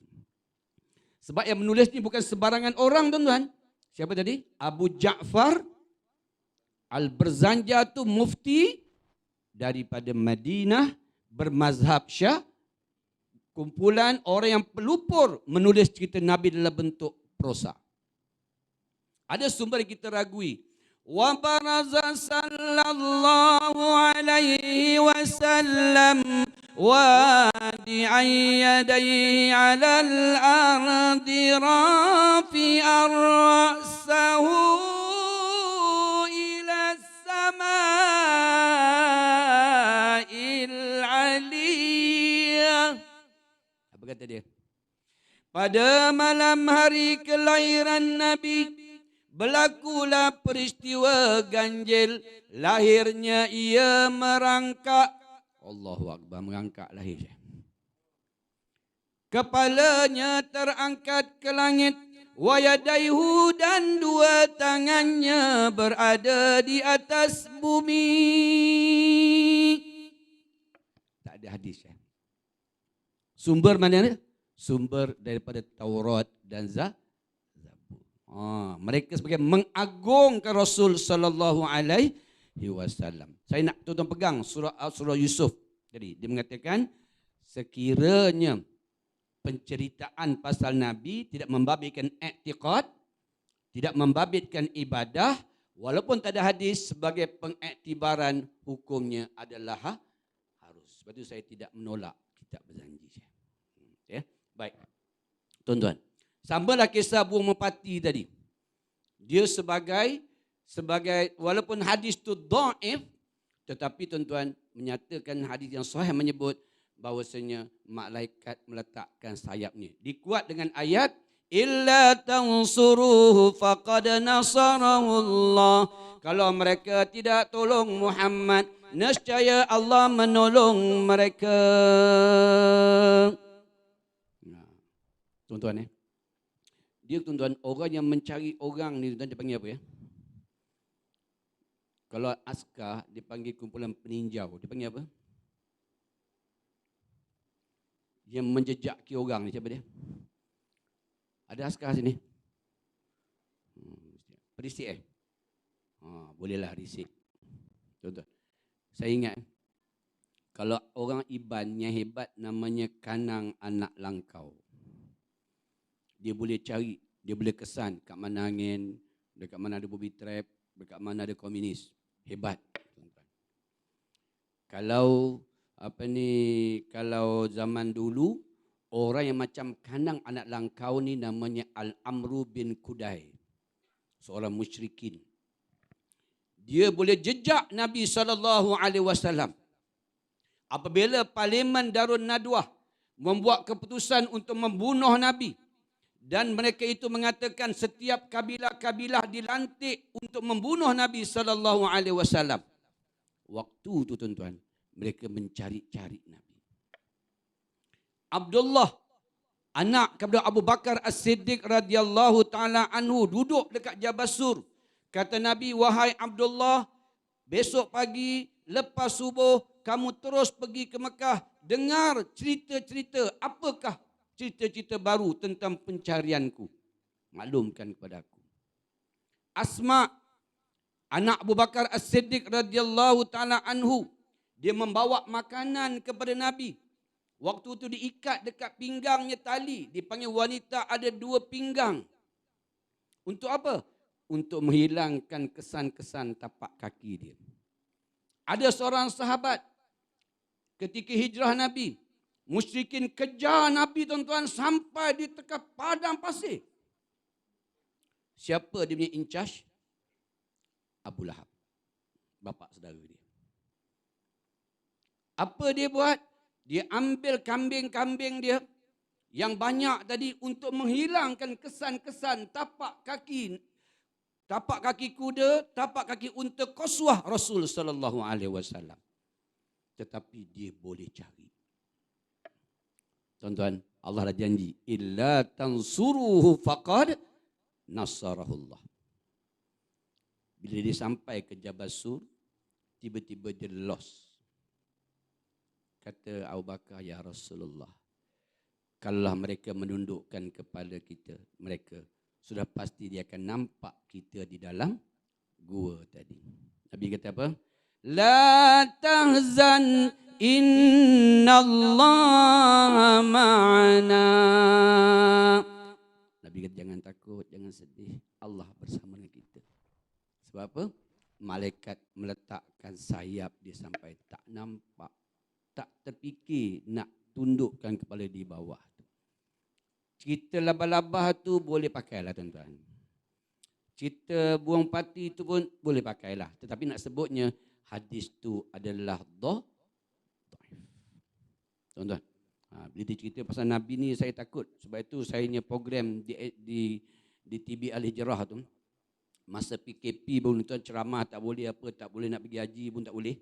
Sebab yang menulis ni bukan sebarangan orang tuan-tuan. Siapa tadi? Abu Ja'far Al-Barzanjah tu mufti daripada Madinah, bermazhab Syia. Kumpulan orang yang pelupur menulis cerita Nabi dalam bentuk prosa. Ada sumber yang kita ragui. Wa baraza sallallahu alaihi wasallam wadi'an yadayhi 'ala al-ardi rafi'an ra'sahu ila as-sama'il 'aliyah. Apa kata dia? Pada malam hari kelahiran Nabi, berlakulah peristiwa ganjil. Lahirnya ia merangkak Allahu Akbar, mengangkat lahir. Kepalanya terangkat ke langit, wa yadaihu, dan dua tangannya berada di atas bumi. Tak ada hadis ya. Sumber mana dia? Sumber daripada Taurat dan Zabur. Mereka sebagai mengagungkan Rasul sallallahu alaihi wasallam. Saya nak tuan-tuan pegang surah Yusuf. Jadi dia mengatakan sekiranya penceritaan pasal Nabi tidak membabitkan i'tiqad, tidak membabitkan ibadah, walaupun tak ada hadis, sebagai pengiktibaran hukumnya adalah harus. Sebab itu saya tidak menolak kitab berjanji. Ya, baik. Tuan-tuan, samalah kisah burung merpati tadi. Dia sebagai walaupun hadis tu dhaif, tetapi tuan-tuan menyatakan hadis yang sahih menyebut bahawasanya malaikat meletakkan sayapnya. Dikuat dengan ayat illa tansuruhu faqad nasarahu Allah. Kalau mereka tidak tolong Muhammad, nescaya Allah menolong mereka. Nah, tuan-tuan dia tuan-tuan, orang yang mencari orang ni tuan-tuan dia panggil apa ya? Kalau askar dipanggil kumpulan peninjau, dia panggil apa? Yang menjejaki orang ni, siapa dia? Ada askar sini? Perisik bolehlah risik. Tuan-tuan, saya ingat kalau orang Iban yang hebat namanya Kanang Anak Langkau. Dia boleh cari, dia boleh kesan kat mana angin, dekat mana ada booby trap, dekat mana ada komunis. Hebat, tuan-tuan. Kalau zaman dulu, orang yang macam Kanang Anak Langkau ni namanya Al-Amru bin Kudai. Seorang musyrikin. Dia boleh jejak Nabi SAW. Apabila Parlimen Darun Nadwah membuat keputusan untuk membunuh Nabi, dan mereka itu mengatakan setiap kabilah-kabilah dilantik untuk membunuh Nabi SAW. Waktu itu tuan-tuan, mereka mencari-cari Nabi. Abdullah, anak kepada Abu Bakar As-Siddiq radhiyallahu taala anhu, duduk dekat Jabasur. Kata Nabi, wahai Abdullah, besok pagi lepas subuh kamu terus pergi ke Mekah, dengar cerita-cerita, apakah cerita-cerita baru tentang pencarianku. Maklumkan kepada aku. Asma, anak Abu Bakar As-Siddiq radhiyallahu taala anhu, dia membawa makanan kepada Nabi. Waktu itu diikat dekat pinggangnya tali. Dipanggil wanita ada 2 pinggang. Untuk apa? Untuk menghilangkan kesan-kesan tapak kaki dia. Ada seorang sahabat ketika hijrah Nabi, musyrikin kejar Nabi tuan-tuan sampai di tengah padang pasir. Siapa dia punya in charge? Abu Lahab, bapa saudara dia. Apa dia buat? Dia ambil kambing-kambing dia yang banyak tadi untuk menghilangkan kesan-kesan tapak kaki kuda, tapak kaki unta Qaswah Rasul sallallahu alaihi wasallam. Tetapi dia boleh cari. Tuan-tuan, Allah dah janji, illa tansuruhu faqad nasarahullah. Bila dia sampai ke Jabasur, tiba-tiba dia lost. Kata Abu Bakar, ya Rasulullah, kalau mereka menundukkan kepala kita, mereka sudah pasti dia akan nampak kita di dalam gua tadi. Nabi kata apa? La tahzan innallaha ma'ana. Nabi kata jangan takut, jangan sedih. Allah bersama dengan kita. Sebab apa? Malaikat meletakkan sayap dia sampai tak nampak. Tak terfikir nak tundukkan kepala di bawah. Cerita labah-labah tu boleh pakailah tuan-tuan. Cerita buang pati tu pun boleh pakailah. Tetapi nak sebutnya hadis tu adalah dhaif. Tuan-tuan, bila dia cerita pasal Nabi ni saya takut. Sebab itu saya punya program di TV Al-Hijrah tu. Masa PKP pun tuan ceramah tak boleh apa, tak boleh nak pergi haji pun tak boleh.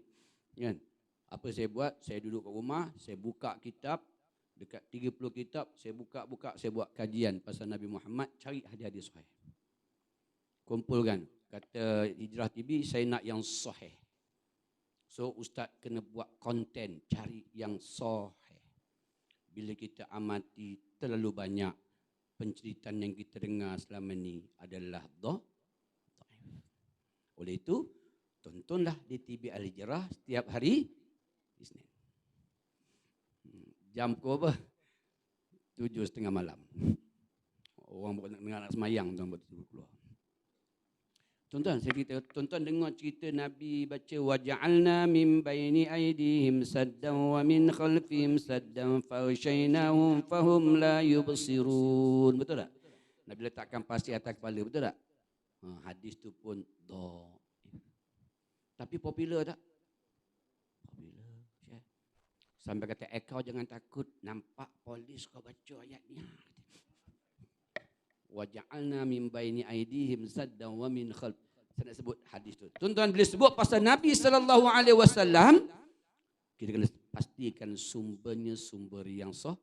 Kan? Apa saya buat? Saya duduk kat rumah, saya buka kitab, dekat 30 kitab, saya buka-buka, saya buat kajian pasal Nabi Muhammad, cari hadis-hadis sahih. Kumpulkan. Kata Hijrah TV, saya nak yang sahih. So ustaz kena buat konten, cari yang sahih. Bila kita amati terlalu banyak penceritaan yang kita dengar selama ni adalah dhaif. Oleh itu, tontonlah di TV Al-Hijrah setiap hari Isnin. Jam berapa? 7:30 malam. Orang nak semayang tuan buat keluar. Tuan-tuan, saya cerita, tuan-tuan dengar cerita Nabi baca waja'alna min baini aydihim saddan wa min khalfihim saddan faghshaynahum fahum la yubsirun. Betul tak? Nabi letakkan pasir atas kepala, betul tak? Hadis tu pun dhaif. Tapi popular tak? Popular. Sampai kata kau jangan takut, nampak polis kau baca ayat ni. Wa ja'alna min baini aydihim saddan wa min khalf. Saya nak sebut hadis tu. Tuan-tuan, bila sebut pasal Nabi sallallahu alaihi wasallam, kita kena pastikan sumbernya sumber yang sah.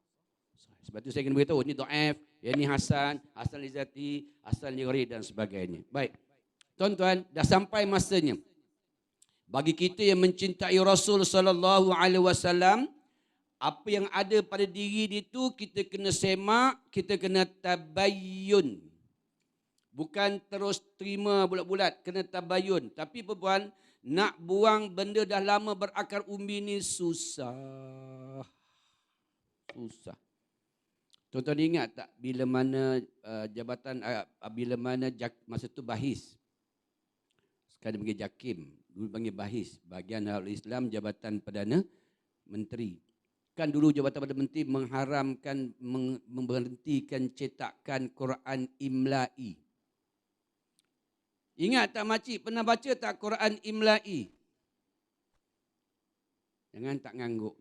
Sebab tu saya kena beritahu ni dhaif, yang ni hasan, hasan li zati, hasan li ghairi dan sebagainya. Baik. Tuan-tuan, dah sampai masanya. Bagi kita yang mencintai Rasul sallallahu alaihi wasallam, apa yang ada pada diri dia tu kita kena semak, kita kena tabayyun. Bukan terus terima bulat-bulat, kena tabayyun. Tapi puan, nak buang benda dah lama berakar umbi ni susah. Susah. Tuan-tuan ingat tak bila mana masa tu bahis. Sekarang panggil JAKIM, dulu panggil bahis, bahagian Darul Islam Jabatan Perdana Menteri. Kan dulu Jabatan Perdana Menteri mengharamkan, memberhentikan cetakan Quran Imla'i. Ingat tak makcik, pernah baca tak Quran Imla'i? Jangan tak ngangguk.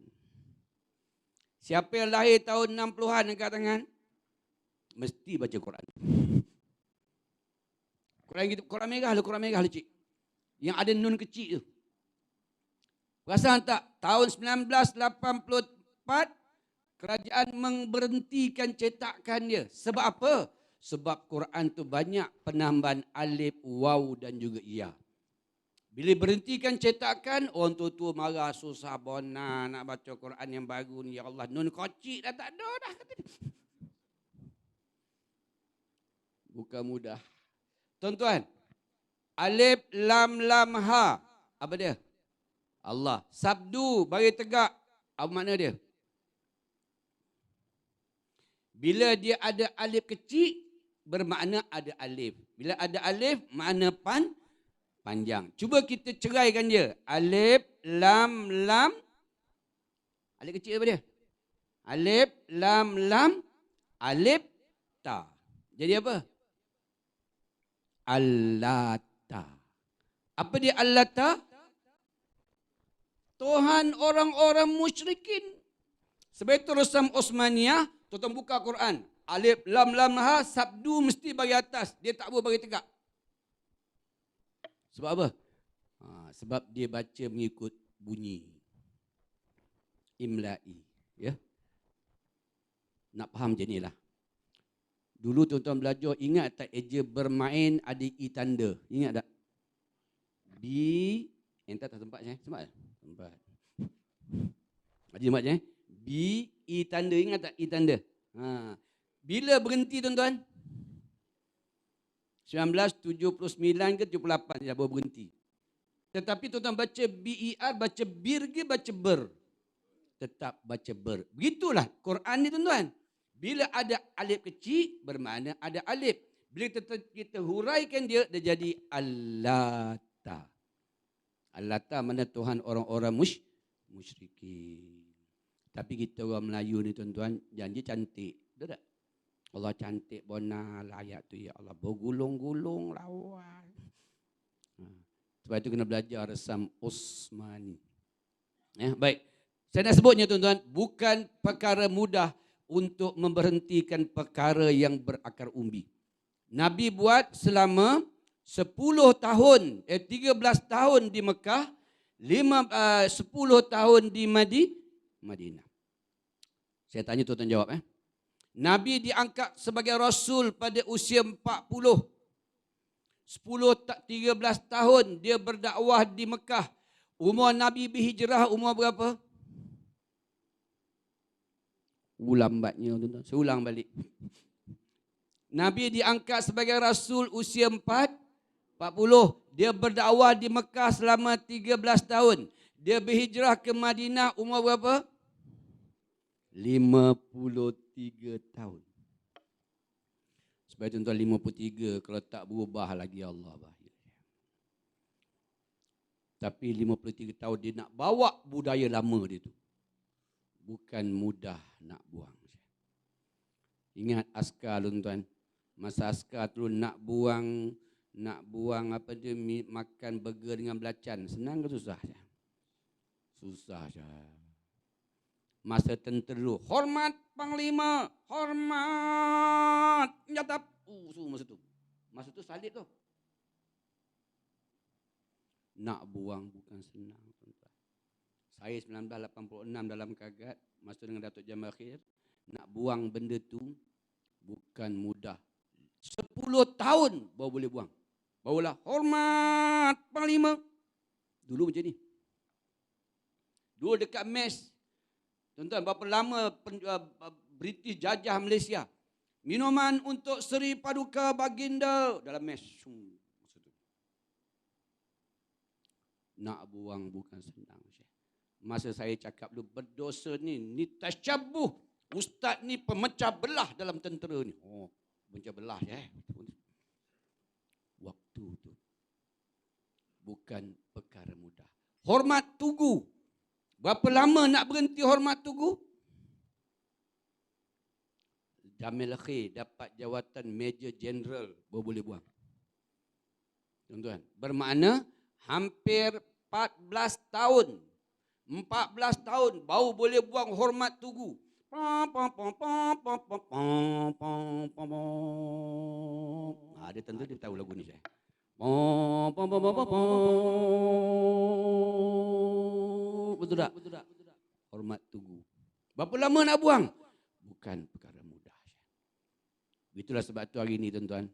Siapa yang lahir tahun 60-an angkat tangan? Mesti baca Quran. Quran merah lah cik. Yang ada nun kecil tu. Perasan tak? Tahun 1984, kerajaan memberhentikan cetakan dia. Sebab apa? Sebab Quran tu banyak penambahan alif, waw dan juga ya. Bila berhentikan cetakan, orang tua-tua marah, susah bona nak baca Quran yang baru ni. Ya Allah, nun kocik dah tak ada dah. Bukan mudah. Tuan-tuan, alif, lam, ha. Apa dia? Allah. Sabdu, bagi tegak. Apa makna dia? Bila dia ada alif kecil, bermakna ada alif. Bila ada alif, makna panjang. Cuba kita ceraikan dia. Alif, lam. Alif kecil apa dia? Alif, lam, alif, ta. Jadi apa? Allata. Apa dia Allata? Tuhan orang-orang musyrikin. Sebab itu Rusam Osmaniyah, tuan buka Quran. Alif, lam, ha, sabdu mesti bagi atas. Dia tak boleh bagi tegak. Sebab apa? Sebab dia baca mengikut bunyi. Imla'i. Ya? Nak faham macam inilah. Dulu tuan-tuan belajar, ingat tak eja bermain ada i tanda? Ingat tak? Entah tak sempat saya? Sempat? Sempat. Haji sempat je? I tanda, ingat tak i tanda? Bila berhenti tuan-tuan? 1979 ke 78 dia baru berhenti. Tetapi tuan-tuan baca BER, baca bir ke baca ber? Tetap baca ber. Begitulah Quran ni tuan-tuan. Bila ada alif kecil, bermakna ada alif. Bila kita huraikan dia jadi Allata. Allata mana Tuhan orang-orang musyrikin. Tapi kita orang Melayu ni tuan-tuan, janji cantik. Betul tak? Allah cantik bona ayat tu, ya Allah. Bergulung-gulung lawan. Sebab itu kena belajar Resam Osmani. Baik. Saya nak sebutnya tuan-tuan, bukan perkara mudah untuk memberhentikan perkara yang berakar umbi. Nabi buat selama 13 tahun di Mekah 10 tahun di Madinah. Saya tanya tuan-tuan jawab. Nabi diangkat sebagai Rasul pada usia 40. 13 tahun dia berdakwah di Mekah. Umur Nabi berhijrah umur berapa? Lambatnya tuan-tuan. Saya ulang balik. Nabi diangkat sebagai Rasul usia 40. Dia berdakwah di Mekah selama 13 tahun. Dia berhijrah ke Madinah umur berapa? 53 tahun. Sebab tuan-tuan 53 kalau tak berubah lagi Allah bahaya. Tapi 53 tahun dia nak bawa budaya lama dia tu. Bukan mudah nak buang. Ingat askar tuan-tuan. Masa askar tu nak buang apa dia makan burger dengan belacan. Senang ke susah? Susah saja. Masa tentera, hormat panglima, hormat nyatap. Masa tu salib tu. Nak buang bukan senang tuan-tuan. Saya 1986 dalam Kagat, masa dengan Datuk Jamal Khair, nak buang benda tu bukan mudah. 10 tahun baru boleh buang. Barulah hormat panglima. Dulu macam ni. Dulu dekat MES. Tuan-tuan, berapa lama British jajah Malaysia. Minuman untuk Seri Paduka Baginda dalam MES. Nak buang bukan senang. Masa saya cakap dulu, berdosa ni tasyabuh. Ustaz ni pemecah belah dalam tentera ni. Oh, pemecah belah ya. Waktu tu bukan perkara mudah. Hormat tugu. Berapa lama nak berhenti hormat tugu? Jamil Khair dapat jawatan Major General baru boleh buang. Tuan-tuan, bermakna hampir 14 tahun. 14 tahun baru boleh buang hormat tugu. Ada tentu dia tahu lagu ni saya. Betul tak? Hormat tugu. Berapa lama nak buang? Bukan perkara mudah. Itulah sebab tu hari ni tuan-tuan.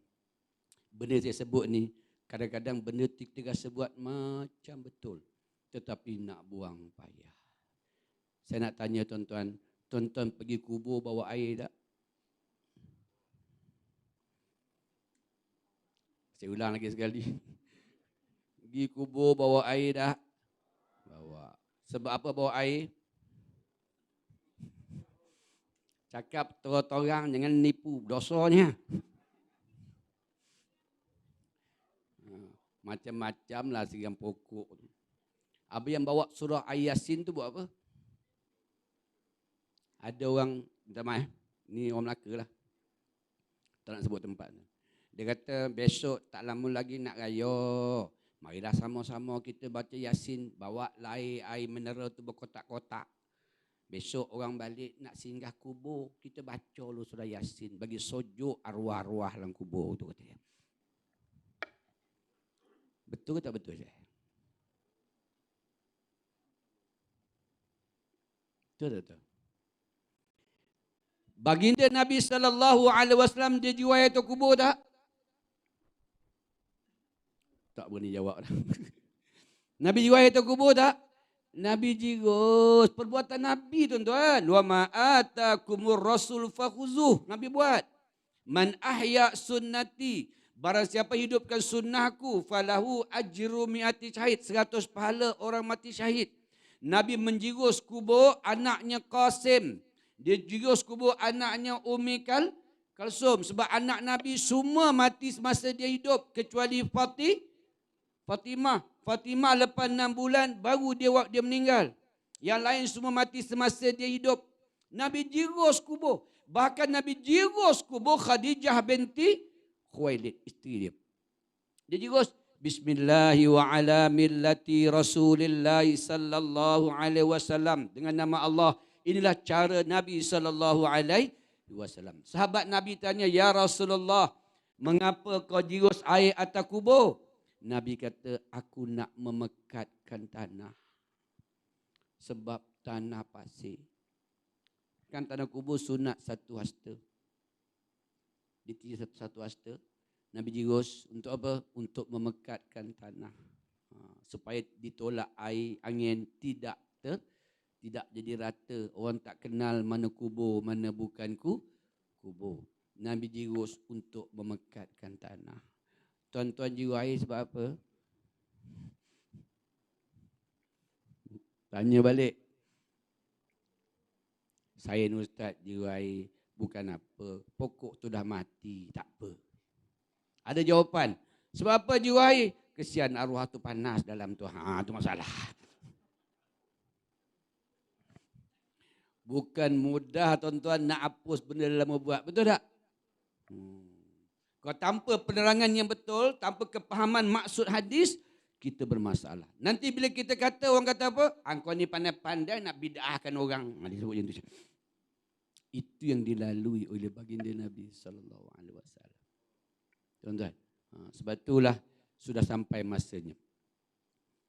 Benda saya sebut ni, kadang-kadang benda kita rasa buat macam betul. Tetapi nak buang payah. Saya nak tanya tuan-tuan, tuan-tuan pergi kubur bawa air tak? Saya ulang lagi sekali. Pergi kubur bawa air tak? Bawa. Sebab apa bawa air? Cakap terang-terang, jangan nipu dosanya. Macam-macam lah sekian pokok. Apa yang bawa surah Yasin tu buat apa? Ada orang, minta maaf, ni orang Melaka lah. Tak nak sebut tempat. Dia kata besok tak lama lagi nak raya. Marilah sama-sama kita baca Yasin. Bawa air mineral tu berkotak-kotak. Besok orang balik nak singgah kubur. Kita baca lu surah Yasin. Bagi sojuk arwah-arwah dalam kubur tu katanya. Betul ke tak betul saya? Betul. Baginda Nabi SAW dia jiwai atau kubur tak? Tak berani jawab dah. Nabi jiwai atau kubur tak? Nabi jirus. Perbuatan Nabi tuan-tuan. Wa ma'atakumur rasul fakhuzuh. Nabi buat. Man ahya sunnati. Barang siapa hidupkan sunnahku. Falahu ajru mi'ati syahid. 100 pahala orang mati syahid. Nabi menjirus kubur anaknya Qasim. Dia jirus kubur anaknya Ummi Kalsum. Sebab anak Nabi semua mati semasa dia hidup. Kecuali Fatimah. Fatimah lepas 6 bulan baru dia meninggal. Yang lain semua mati semasa dia hidup. Nabi jirus kubur. Bahkan Nabi jirus kubur Khadijah binti Khuwailid, isteri dia. Dia jirus. Bismillahi wa ala millati Rasulillah sallallahu alaihi wasallam. Dengan nama Allah. Inilah cara Nabi sallallahu alaihi wasallam. Sahabat Nabi tanya, "Ya Rasulullah, mengapa kau jirus air atas kubur?" Nabi kata, aku nak memekatkan tanah. Sebab tanah pasir. Kan tanah kubur sunat satu hasta. Ditinjau satu hasta. Nabi jirus untuk apa? Untuk memekatkan tanah. Supaya ditolak air, angin tidak jadi rata. Orang tak kenal mana kubur, mana bukan kubur. Nabi jirus untuk memekatkan tanah. Tuan-tuan jiru air sebab apa? Tanya balik. Saya ni ustaz jiru air bukan apa. Pokok tu dah mati, tak apa. Ada jawapan. Sebab apa jiru air? Kesian arwah tu panas dalam tu. Tu masalah. Bukan mudah tuan-tuan nak hapus benda dalam buat. Betul tak? Kalau tanpa penerangan yang betul, tanpa kepahaman maksud hadis, kita bermasalah. Nanti bila kita kata, orang kata apa? Kau ni pandai-pandai nak bid'ahkan orang. Dia sebut macam tu. Itu yang dilalui oleh baginda Nabi SAW. Tuan-tuan, sebab itulah sudah sampai masanya.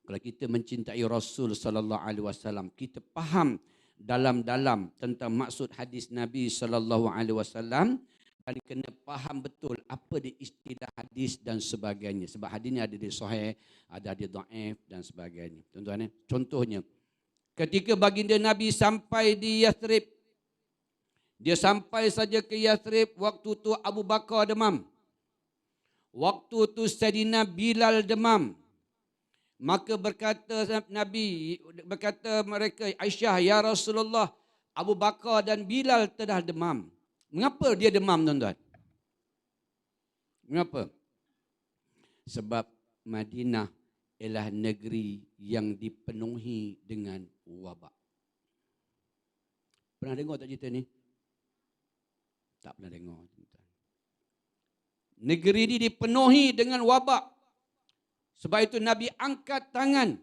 Kalau kita mencintai Rasul SAW, kita faham dalam-dalam tentang maksud hadis Nabi SAW, dan kena faham betul apa dia istilah hadis dan sebagainya. Sebab hadis ni ada di sahih, ada di dhaif dan sebagainya. Tuan-tuan, contohnya ketika baginda Nabi sampai di Yathrib, dia sampai saja ke Yathrib, waktu tu Abu Bakar demam. Waktu tu Sayyidina Bilal demam. Maka berkata mereka, Aisyah, ya Rasulullah, Abu Bakar dan Bilal telah demam. Mengapa dia demam, tuan-tuan? Mengapa? Sebab Madinah ialah negeri yang dipenuhi dengan wabak. Pernah dengar tak cerita ni? Tak pernah dengar, tuan-tuan. Negeri ini dipenuhi dengan wabak. Sebab itu Nabi angkat tangan.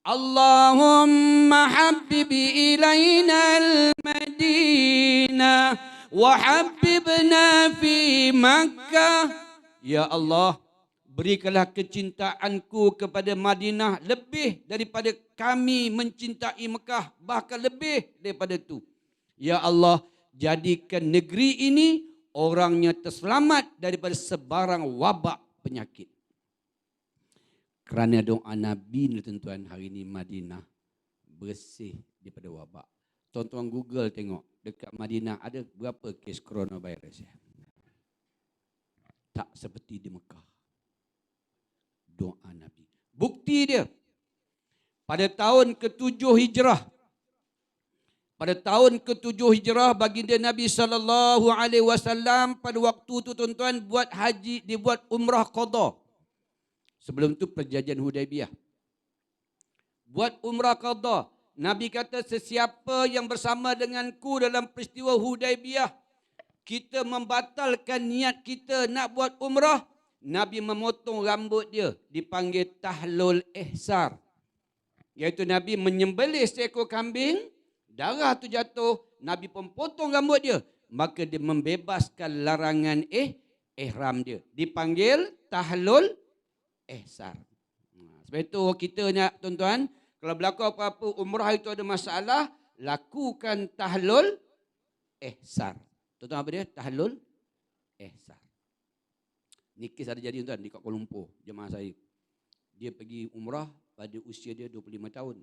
Allahumma habbibi ilaina al-Madinah wa habbibna fi Makkah. Ya Allah, berikanlah kecintaanku kepada Madinah lebih daripada kami mencintai Mekah, bahkan lebih daripada itu. Ya Allah, jadikan negeri ini orangnya terselamat daripada sebarang wabak penyakit. Kerana doa Nabi ni, tuan-tuan, hari ini Madinah bersih daripada wabak. Tuan-tuan Google tengok, dekat Madinah ada berapa kes coronavirus ya? Tak seperti di Mekah. Doa Nabi. Bukti dia, pada tahun ke-7 Hijrah, baginda Nabi SAW pada waktu tu, tuan-tuan, buat haji, dia buat umrah qada. Sebelum tu perjanjian Hudaibiyah. Buat umrah qada. Nabi kata, sesiapa yang bersama denganku dalam peristiwa Hudaibiyah, kita membatalkan niat kita nak buat umrah. Nabi memotong rambut dia, dipanggil tahlul ihsar. Iaitu Nabi menyembelih seekor kambing, darah tu jatuh, Nabi pun potong rambut dia. Maka dia membebaskan larangan ihram dia. Dipanggil tahlul ihsar. Sebab itu kita nak, tuan-tuan, kalau berlaku apa-apa umrah itu ada masalah, lakukan tahlul ihsar. Tuan-tuan, apa dia? Tahlul ihsar. Ni kes ada jadi, tuan-tuan, di Kuala Lumpur, jemaah saya. Dia pergi umrah pada usia dia 25 tahun.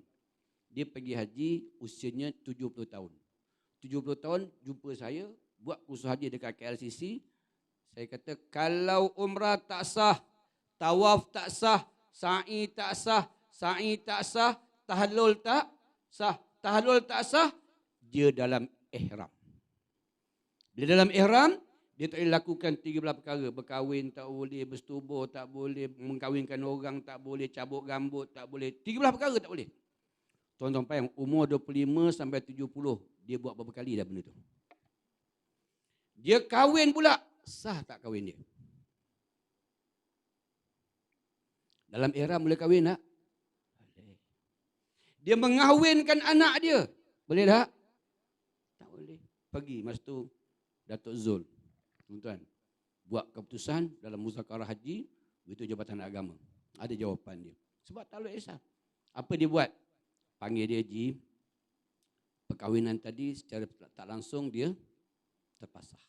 Dia pergi haji usianya 70 tahun. 70 tahun jumpa saya, buat kursus haji dekat KLCC. Saya kata, kalau umrah tak sah, tawaf tak sah, sa'i tak sah, tahlul tak sah, dia dalam ihram. Bila dalam ihram, dia tak boleh lakukan 13 perkara. Berkahwin tak boleh, bersetubuh tak boleh, mengkahwinkan orang tak boleh, cabut rambut tak boleh. 13 perkara tak boleh. Tuan-tuan payang, umur 25 sampai 70, dia buat berapa kali dah benda tu. Dia kahwin pula, sah tak kahwin dia? Dalam ihram boleh kahwin tak? Boleh. Dia mengahwinkan anak dia, boleh tak? Tak boleh. Pergi masa tu Datuk Zul, tuan-tuan, buat keputusan dalam muzakarah haji, itu Jabatan Agama. Ada jawapan dia. Sebab tahlul ihsan. Apa dia buat? Panggil dia Ji. Perkahwinan tadi secara tak langsung dia terpasah.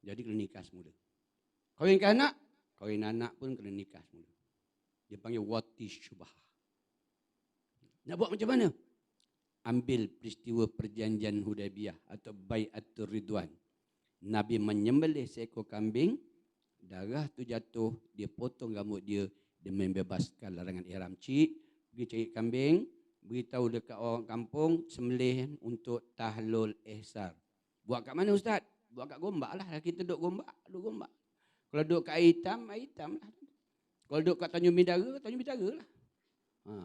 Jadi kena nikah semula. Kahwinkan anak, kahwin anak pun kena nikah semula. Dia panggil wati syubhah. Nak buat macam mana? Ambil peristiwa perjanjian Hudaibiyah atau Bai'atul Ridwan. Nabi menyembelih seekor kambing, darah tu jatuh, dia potong rambut dia membebaskan larangan ihram. Cik, pergi cari kambing, beritahu dekat orang kampung, sembelih untuk tahlul ihsar. Buat kat mana Ustaz? Buat kat Gombak lah. Kita duduk Gombak. Kalau duduk kat air hitam lah. Kalau duduk kat Tanjung Bidara lah.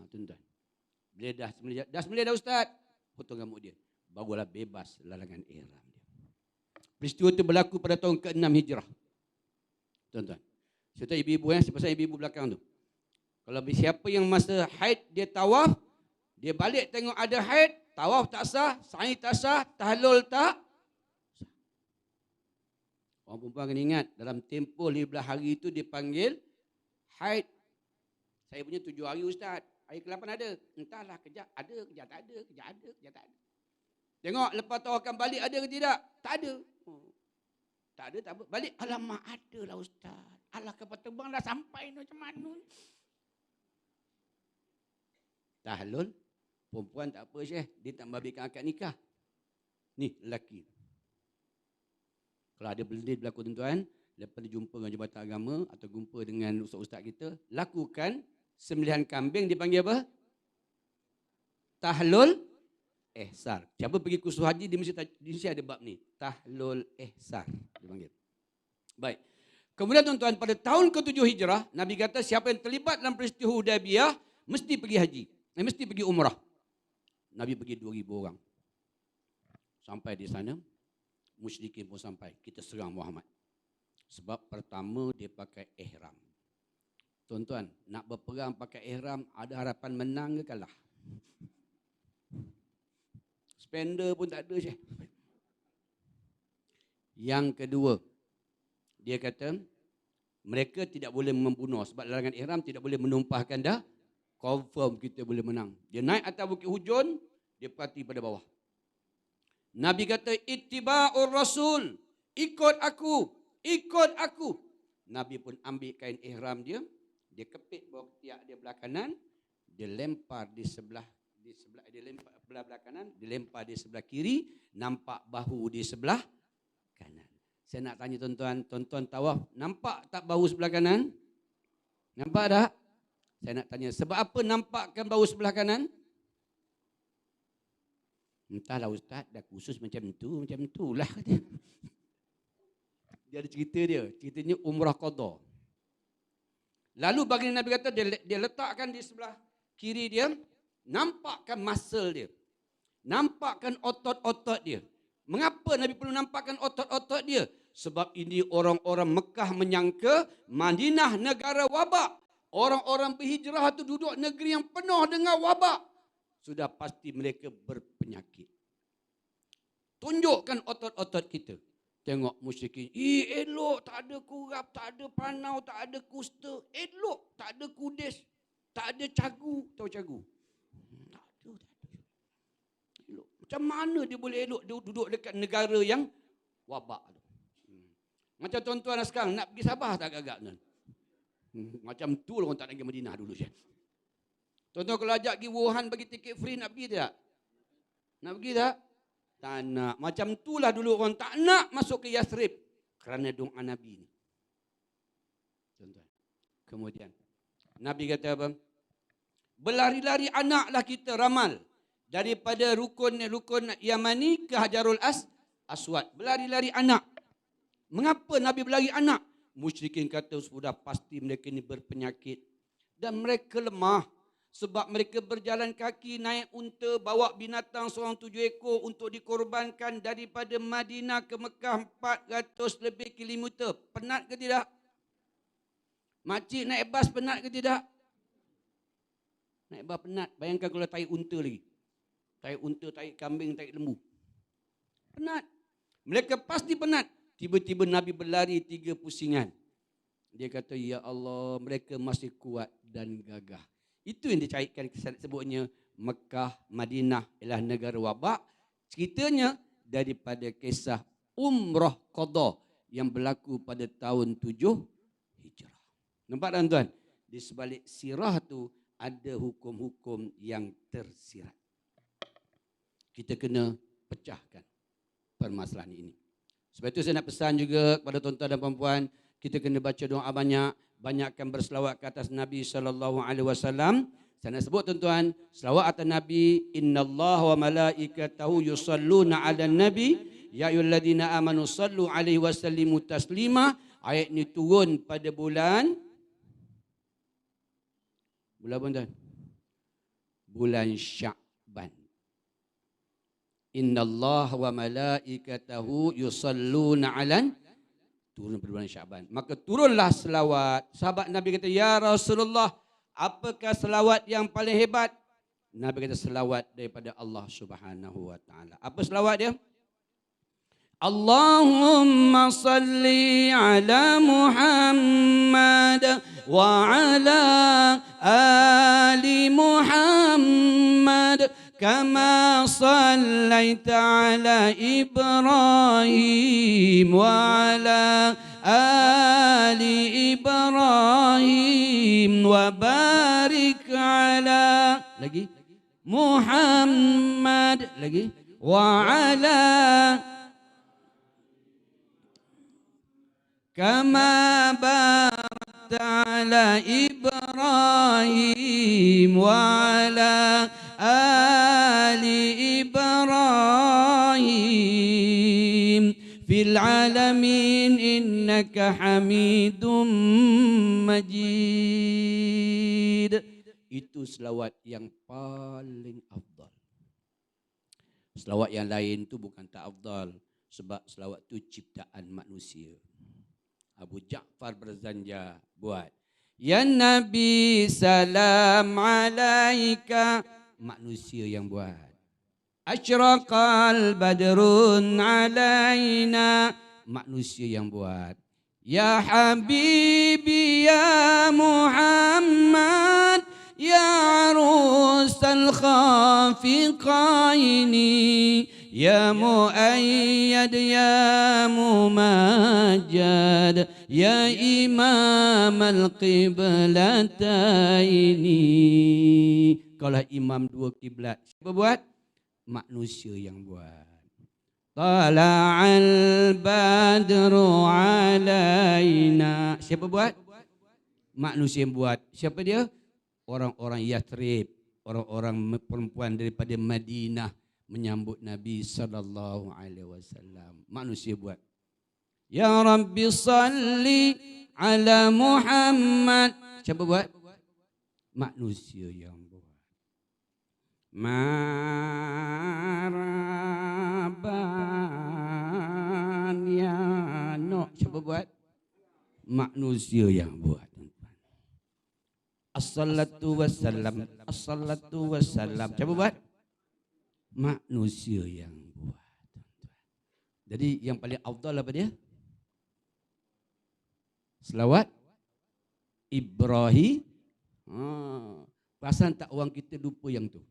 Tuan-tuan. Bila dah sembelih dah Ustaz, potong rambut dia. Barulah bebas larangan ihram dia. Peristiwa itu berlaku pada tahun ke-6 Hijrah. Tuan-tuan. Saya tahu ibu-ibu saya pasal ibu-ibu belakang tu. Kalau siapa yang masa haid dia tawaf, dia balik tengok ada haid, tawaf tak sah, sa'i tak sah, tahlul tak sah. Orang perempuan kena ingat, dalam tempoh 15 hari itu dipanggil haid. Saya punya 7 hari Ustaz. Hari ke-8 ada. Entahlah, kejap ada, kejap tak ada, kejap ada, kejap tak ada. Tengok lepas tawakan balik ada ke tidak? Tak ada. Tak ada, tak apa. Balik, alamak ada lah Ustaz. Alah kapal terbang dah sampai macam mana. Tahlul, perempuan tak apa Syekh. Dia tak memberikan akad nikah. Ni lelaki. Kalau ada benda berlaku tuan-tuan, lepas dia jumpa dengan Jabatan Agama atau jumpa dengan ustaz-ustaz kita, lakukan sembelihan kambing dipanggil apa? Tahlul ihsar. Siapa pergi kursus haji dia mesti ada bab ni. Tahlul ihsar dipanggil. Baik. Kemudian tuan-tuan, pada tahun ke-7 Hijrah, Nabi kata siapa yang terlibat dalam peristiwa Hudaibiyah mesti pergi haji. Mesti pergi umrah. Nabi pergi 2,000 orang. Sampai di sana, musyrikin pun sampai. Kita serang Muhammad. Sebab pertama dia pakai ihram. Tuan-tuan, nak berperang pakai ihram, ada harapan menang ke kalah? Spender pun tak ada Syekh. Yang kedua, dia kata mereka tidak boleh membunuh sebab larangan ihram tidak boleh menumpahkan dah. Confirm kita boleh menang. Dia naik atas Bukit Hujun, dia perhati pada bawah. Nabi kata ittiba'ur rasul, ikut aku, ikut aku. Nabi pun ambil kain ihram dia kepit bawah ketiak dia belah kanan, dia lempar di sebelah dia lempar belah kanan, dilempar di sebelah kiri, nampak bahu di sebelah kanan. Saya nak tanya tuan-tuan tawaf, nampak tak bahu sebelah kanan? Nampak tak? Saya nak tanya, sebab apa nampakkan bahu sebelah kanan? Entahlah Ustaz, dah khusus macam tu lah. Dia ada cerita dia, ceritanya umrah qada. Lalu baginda Nabi kata, dia letakkan di sebelah kiri dia, nampakkan muscle dia. Nampakkan otot-otot dia. Mengapa Nabi perlu nampakkan otot-otot dia? Sebab ini orang-orang Mekah menyangka Madinah negara wabak. Orang-orang berhijrah itu duduk negeri yang penuh dengan wabak. Sudah pasti mereka berpenyakit. Tunjukkan otot-otot kita. Tengok musyrikin. Elok, tak ada kurap, tak ada panau, tak ada kusta. Elok, tak ada kudes, tak ada cagu. Tahu cagu? Tak ada. Elok. Macam mana dia boleh elok dia duduk dekat negara yang wabak? Macam tuan-tuan sekarang nak pergi Sabah tak agak-agak tuan? Macam tu lah orang tak nak pergi Madinah dulu. Tuan-tuan kalau ajak pergi Wuhan bagi tiket free nak pergi tak? Nak pergi tak? Tak nak. Macam tu lah dulu orang tak nak masuk ke Yathrib. Kerana doa Nabi ni. Tuan-tuan. Kemudian Nabi kata apa? Berlari-lari anaklah kita ramal. Daripada rukun Yamani ke Hajarul Aswad. Berlari-lari anak. Mengapa Nabi berlari anak? Musyrikin kata sudah pasti mereka ini berpenyakit. Dan mereka lemah. Sebab mereka berjalan kaki, naik unta, bawa binatang seorang 7 ekor untuk dikorbankan daripada Madinah ke Mekah 400 lebih kilometer. Penat ke tidak? Makcik naik bas penat ke tidak? Naik bas penat. Bayangkan kalau tarik unta lagi. Tarik unta, tarik kambing, tarik lembu. Penat. Mereka pasti penat. Tiba-tiba Nabi berlari 3 pusingan. Dia kata, ya Allah, mereka masih kuat dan gagah. Itu yang dicairkan sebutnya Mekah, Madinah ialah negara wabak. Ceritanya daripada kisah umrah qada yang berlaku pada tahun 7 Hijrah. Nampak tuan-tuan? Di sebalik sirah tu ada hukum-hukum yang tersirat. Kita kena pecahkan permasalahan ini. Sebab itu saya nak pesan juga kepada tuan-tuan dan puan-puan, kita kena baca doa banyak, banyakkan berselawat ke atas Nabi SAW. Saya nak sebut tuan-tuan, selawat atas Nabi, innallaha wa malaikatahu yusalluna 'alan nabi, ya ayyuhalladzina amanu sallu 'alaihi wa sallimu taslima. Ayat ni turun pada bulan apa tuan? Bulan Sya'ban. Innallaha wa malaikatahu yusalluna 'alan, turun pada bulan Sya'ban. Maka turunlah selawat. Sahabat Nabi kata, ya Rasulullah, apakah selawat yang paling hebat? Nabi kata, selawat daripada Allah Subhanahu wa taala. Apa selawat dia? Allahumma salli ala Muhammad wa ala ali Muhammad kama sallaita ala Ibrahim wa ala ali Ibrahim wa barik ala lagi Muhammad lagi wa ala kama barakta ala Ibrahim wa ala ali Ibrahim fil alamin innaka Hamidum Majid. Itu selawat yang paling afdal. Selawat yang lain tu bukan tak afdal, sebab selawat tu ciptaan manusia. Abu Ja'far Barzanjah buat, ya Nabi salam alaika, manusia yang buat. Asyraqal badrun alaina, manusia yang buat. Ya Habibi ya Muhammad, ya arusal khafiqaini, ya muayyad ya mumajjad, ya imam al-qiblataini. Kalau imam dua kiblat, siapa buat? Manusia yang buat. Tala'al badru alaina, siapa buat? Manusia yang buat. Siapa dia? Orang-orang Yathrib, orang-orang perempuan daripada Madinah menyambut Nabi sallallahu alaihi wasallam. Manusia buat. Ya Rabbi salli ala Muhammad. Siapa buat? Manusia yang buat. Maraban ya no. Siapa buat? Manusia yang buat. As-salatu wassalam, as-salatu wassalam. Siapa buat? Manusia yang buat. Jadi yang paling afdal apa dia? Selawat Ibrahim. Perasan tak orang kita lupa yang tu?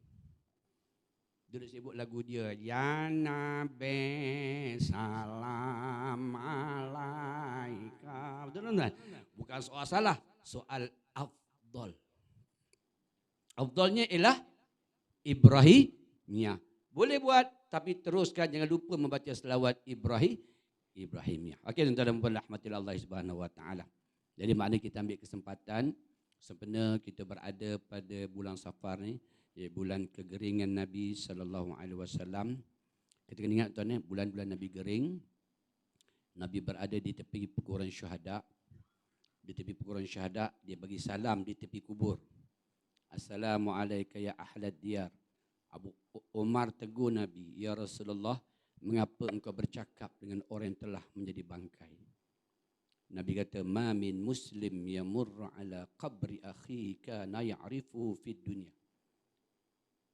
Dia sebut lagu dia, ya Nabi salam alaika. Betul tak? Bukan soal salah, soal afdal. Afdalnya ialah Ibrahimiyah. Boleh buat, tapi teruskan, jangan lupa membaca selawat Ibrahimiyah. Okey, tuan-tuan dan puan rahmatillah Allah Subhanahu wa taala. Jadi maknanya kita ambil kesempatan sebenarnya kita berada pada bulan Safar ni, bulan kegeringan Nabi sallallahu alaihi wasallam. Kita kena ingat tuan, bulan-bulan Nabi gering. Nabi berada di tepi kuburan syuhada. Di tepi kuburan syuhada, dia bagi salam di tepi kubur. Assalamualaikum ya ahlad diyar. Abu Umar tegur Nabi, ya Rasulullah, mengapa engkau bercakap dengan orang yang telah menjadi bangkai? Nabi kata, ma min muslim yamurru ala qabri akhihi kana ya'rifu fid dunya.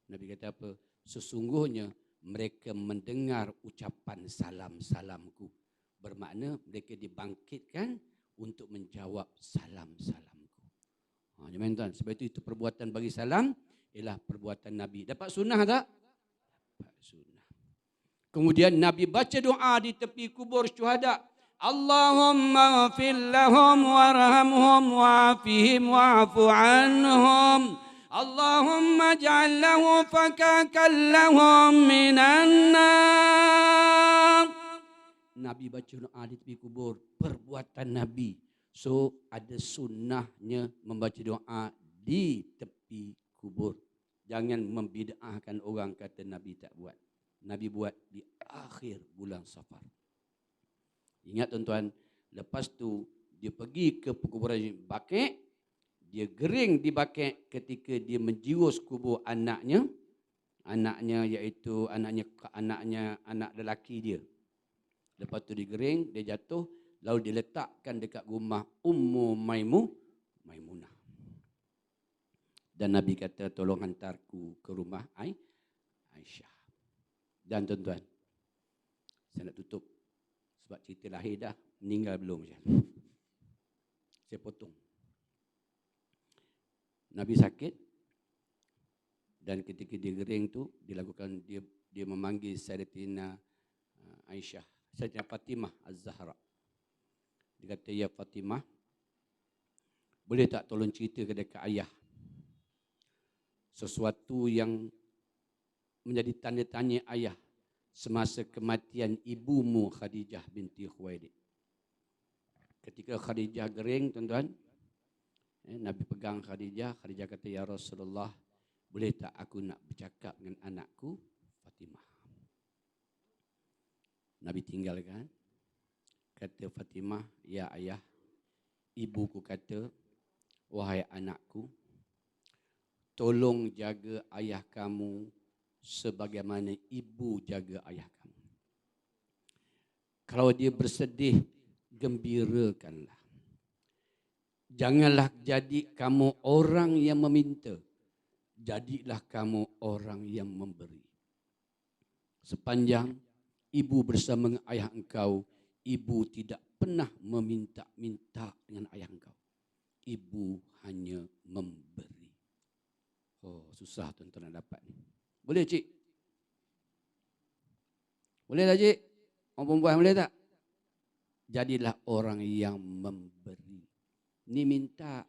Nabi kata apa? Sesungguhnya mereka mendengar ucapan salam-salamku. Bermakna mereka dibangkitkan untuk menjawab salam-salamku. Jangan tuan, sebab itu perbuatan bagi salam ialah perbuatan Nabi. Dapat sunnah tak? Dapat sunnah. Kemudian Nabi baca doa di tepi kubur syuhada. Allahumma ghafir lahum warhamhum wa'afihim wa'afu anhum. Allahumma ja'al lahu fakakan lahum minan nar. Nabi baca doa di tepi kubur, perbuatan Nabi. So ada sunnahnya membaca doa di tepi kubur. Jangan membid'ahkan orang kata Nabi tak buat. Nabi buat di akhir bulan Safar. Ingat tuan-tuan, lepas tu dia pergi ke perkuburan Baqi', dia gering di Baqi' ketika dia menjurus kubur anaknya iaitu anak lelaki dia. Lepas tu dia gering, dia jatuh, lalu diletakkan dekat rumah Ummu Maimunah. Dan Nabi kata, tolong hantarku ke rumah Aisyah. Dan tuan-tuan, saya nak tutup. Sebab cerita lahir dah, meninggal belum macam. Saya potong. Nabi sakit. Dan ketika dia gering tu, dia memanggil Sayyidatina Aisyah. Sayyidatina Fatimah Az-Zahra. Dia kata, ya Fatimah, boleh tak tolong cerita ke dekat ayah? Sesuatu yang menjadi tanda tanya ayah semasa kematian ibumu Khadijah binti Khuwailid. Ketika Khadijah gering, tuan-tuan, Nabi pegang Khadijah. Khadijah kata, ya Rasulullah, boleh tak aku nak bercakap dengan anakku Fatimah? Nabi tinggalkan. Kata Fatimah, ya ayah, ibuku kata, wahai anakku, tolong jaga ayah kamu sebagaimana ibu jaga ayah kamu. Kalau dia bersedih, gembirakanlah. Janganlah jadi kamu orang yang meminta. Jadilah kamu orang yang memberi. Sepanjang ibu bersama dengan ayah engkau, ibu tidak pernah meminta-minta dengan ayah engkau. Ibu hanya memberi. Oh, susah tuan-tuan nak dapat ni. Boleh cik? Boleh tak cik? Orang perempuan boleh tak? Jadilah orang yang memberi. Ni minta,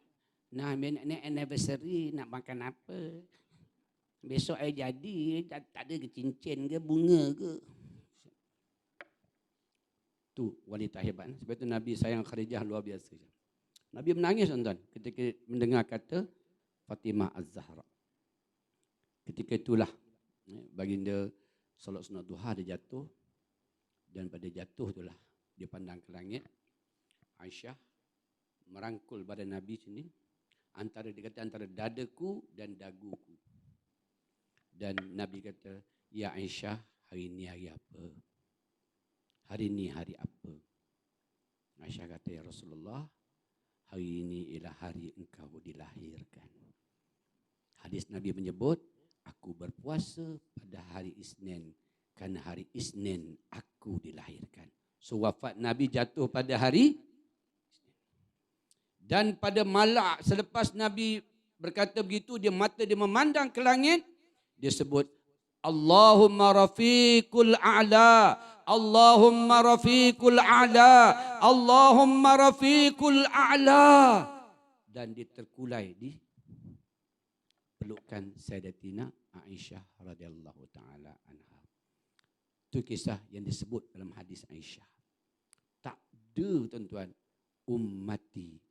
nah ni anniversary nak makan apa? Besok I jadi, tak ada ke cincin ke bunga ke? Tu wanita hebat. Sebab itu Nabi sayang Khadijah luar biasa. Nabi menangis tuan-tuan ketika mendengar kata Fatimah Az-Zahra. Ketika itulah baginda solat sunat duha, dia jatuh, dan pada jatuh itulah dia pandang ke langit. Aisyah merangkul badan Nabi sini, dia kata antara dadaku dan daguku. Dan Nabi kata, ya Aisyah, hari ini hari apa? Hari ini hari apa? Aisyah kata, ya Rasulullah, hari ini ialah hari engkau dilahirkan. Hadis Nabi menyebut, aku berpuasa pada hari Isnin kerana hari Isnin aku dilahirkan. So wafat Nabi jatuh pada hari Isnin. Dan pada malam selepas Nabi berkata begitu, mata dia memandang ke langit, dia sebut Allahumma rafiqul a'la, Allahumma rafiqul a'la, Allahumma rafiqul a'la. Dan dia terkulai di pelukan Sayyidatina Aisyah radhiyallahu taala anha. Itu kisah yang disebut dalam hadis Aisyah. Tak ada tuan-tuan, ummati.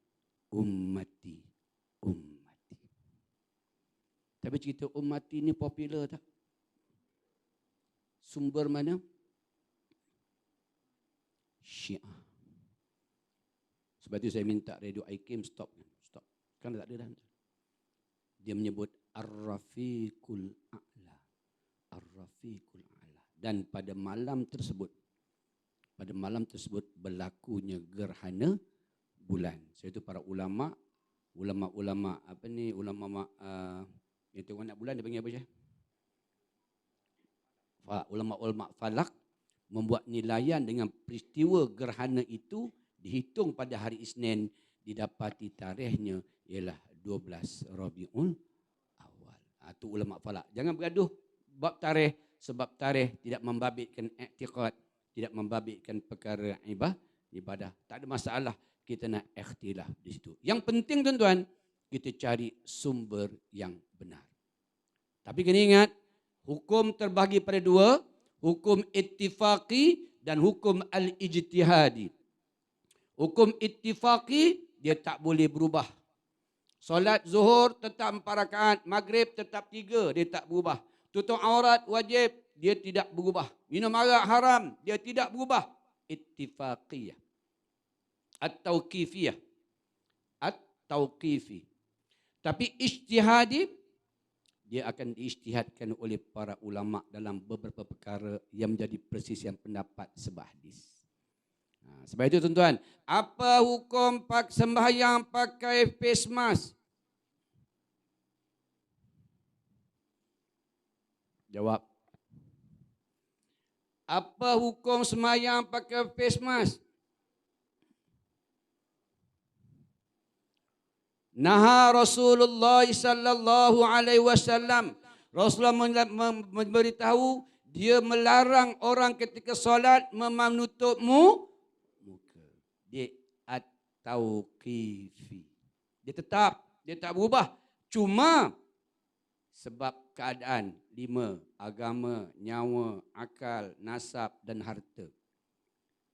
Tapi cerita ummati ni popular tak? Sumber mana? Syiah. Sebab itu saya minta Radio IKIM stop. Kan tak ada dah. Dia menyebut Ar-Rafiqul A'la. Ar-Rafiqul A'la. Dan pada malam tersebut berlakunya gerhana bulan. Sebab itu para ulama yang tengok anak bulan dia panggil apa je? Ulama falak membuat nilaian dengan peristiwa gerhana itu dihitung pada hari Isnin, didapati tarikhnya ialah 12 Rabiul Awal. Itu ulama falak. Jangan bergaduh bab tarikh, sebab tarikh tidak membabitkan i'tiqad, tidak membabitkan perkara ibadah. Tak ada masalah kita nak ikhtilaf di situ. Yang penting tuan-tuan, kita cari sumber yang benar. Tapi kena ingat, hukum terbahagi pada dua, hukum ittifaqi dan hukum al-ijtihadi. Hukum ittifaqi, dia tak boleh berubah. Solat zuhur tetap 4 rakaat, maghrib tetap 3, dia tak berubah. Tutup aurat wajib, dia tidak berubah. Minum arak haram, dia tidak berubah. Ittifaqiyah. At-tauqifiyah. At-tauqifi. Tapi ijtihadi, dia akan diijtihadkan oleh para ulama dalam beberapa perkara yang menjadi persisian pendapat sebab hadis. Sebab itu tuan-tuan, apa hukum sembahyang pakai face mask? Jawab. Apa hukum sembahyang pakai face mask? Naha Rasulullah sallallahu alaihi wasallam. Rasulullah memberitahu, dia melarang orang ketika solat menutup muka. Dia at-tauqifi. Dia tetap, dia tak berubah. Cuma sebab keadaan 5, agama, nyawa, akal, nasab dan harta.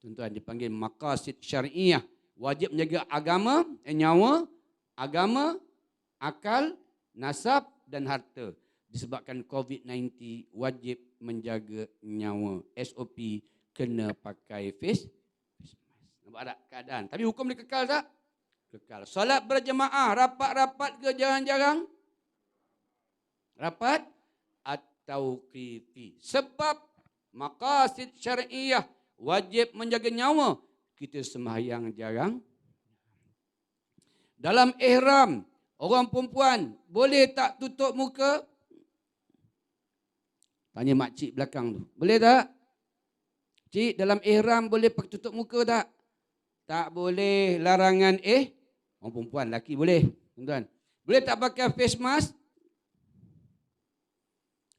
Tuan-tuan, dipanggil maqasid syariah. Wajib menjaga agama, nyawa, agama, akal, nasab dan harta. Disebabkan COVID-19, wajib menjaga nyawa. SOP, kena pakai face mask. Nampak tak keadaan? Tapi hukum dia kekal tak? Kekal. Solat berjemaah, rapat-rapat ke jarang-jarang? Rapat at-tauqifi. Sebab maqasid syariah, wajib menjaga nyawa. Kita sembahyang jarang. Dalam ihram, orang perempuan boleh tak tutup muka? Tanya makcik belakang tu. Boleh tak? Cik, dalam ihram boleh tutup muka tak? Tak boleh. Larangan orang perempuan, lelaki boleh. Tuan-tuan. Boleh tak pakai face mask?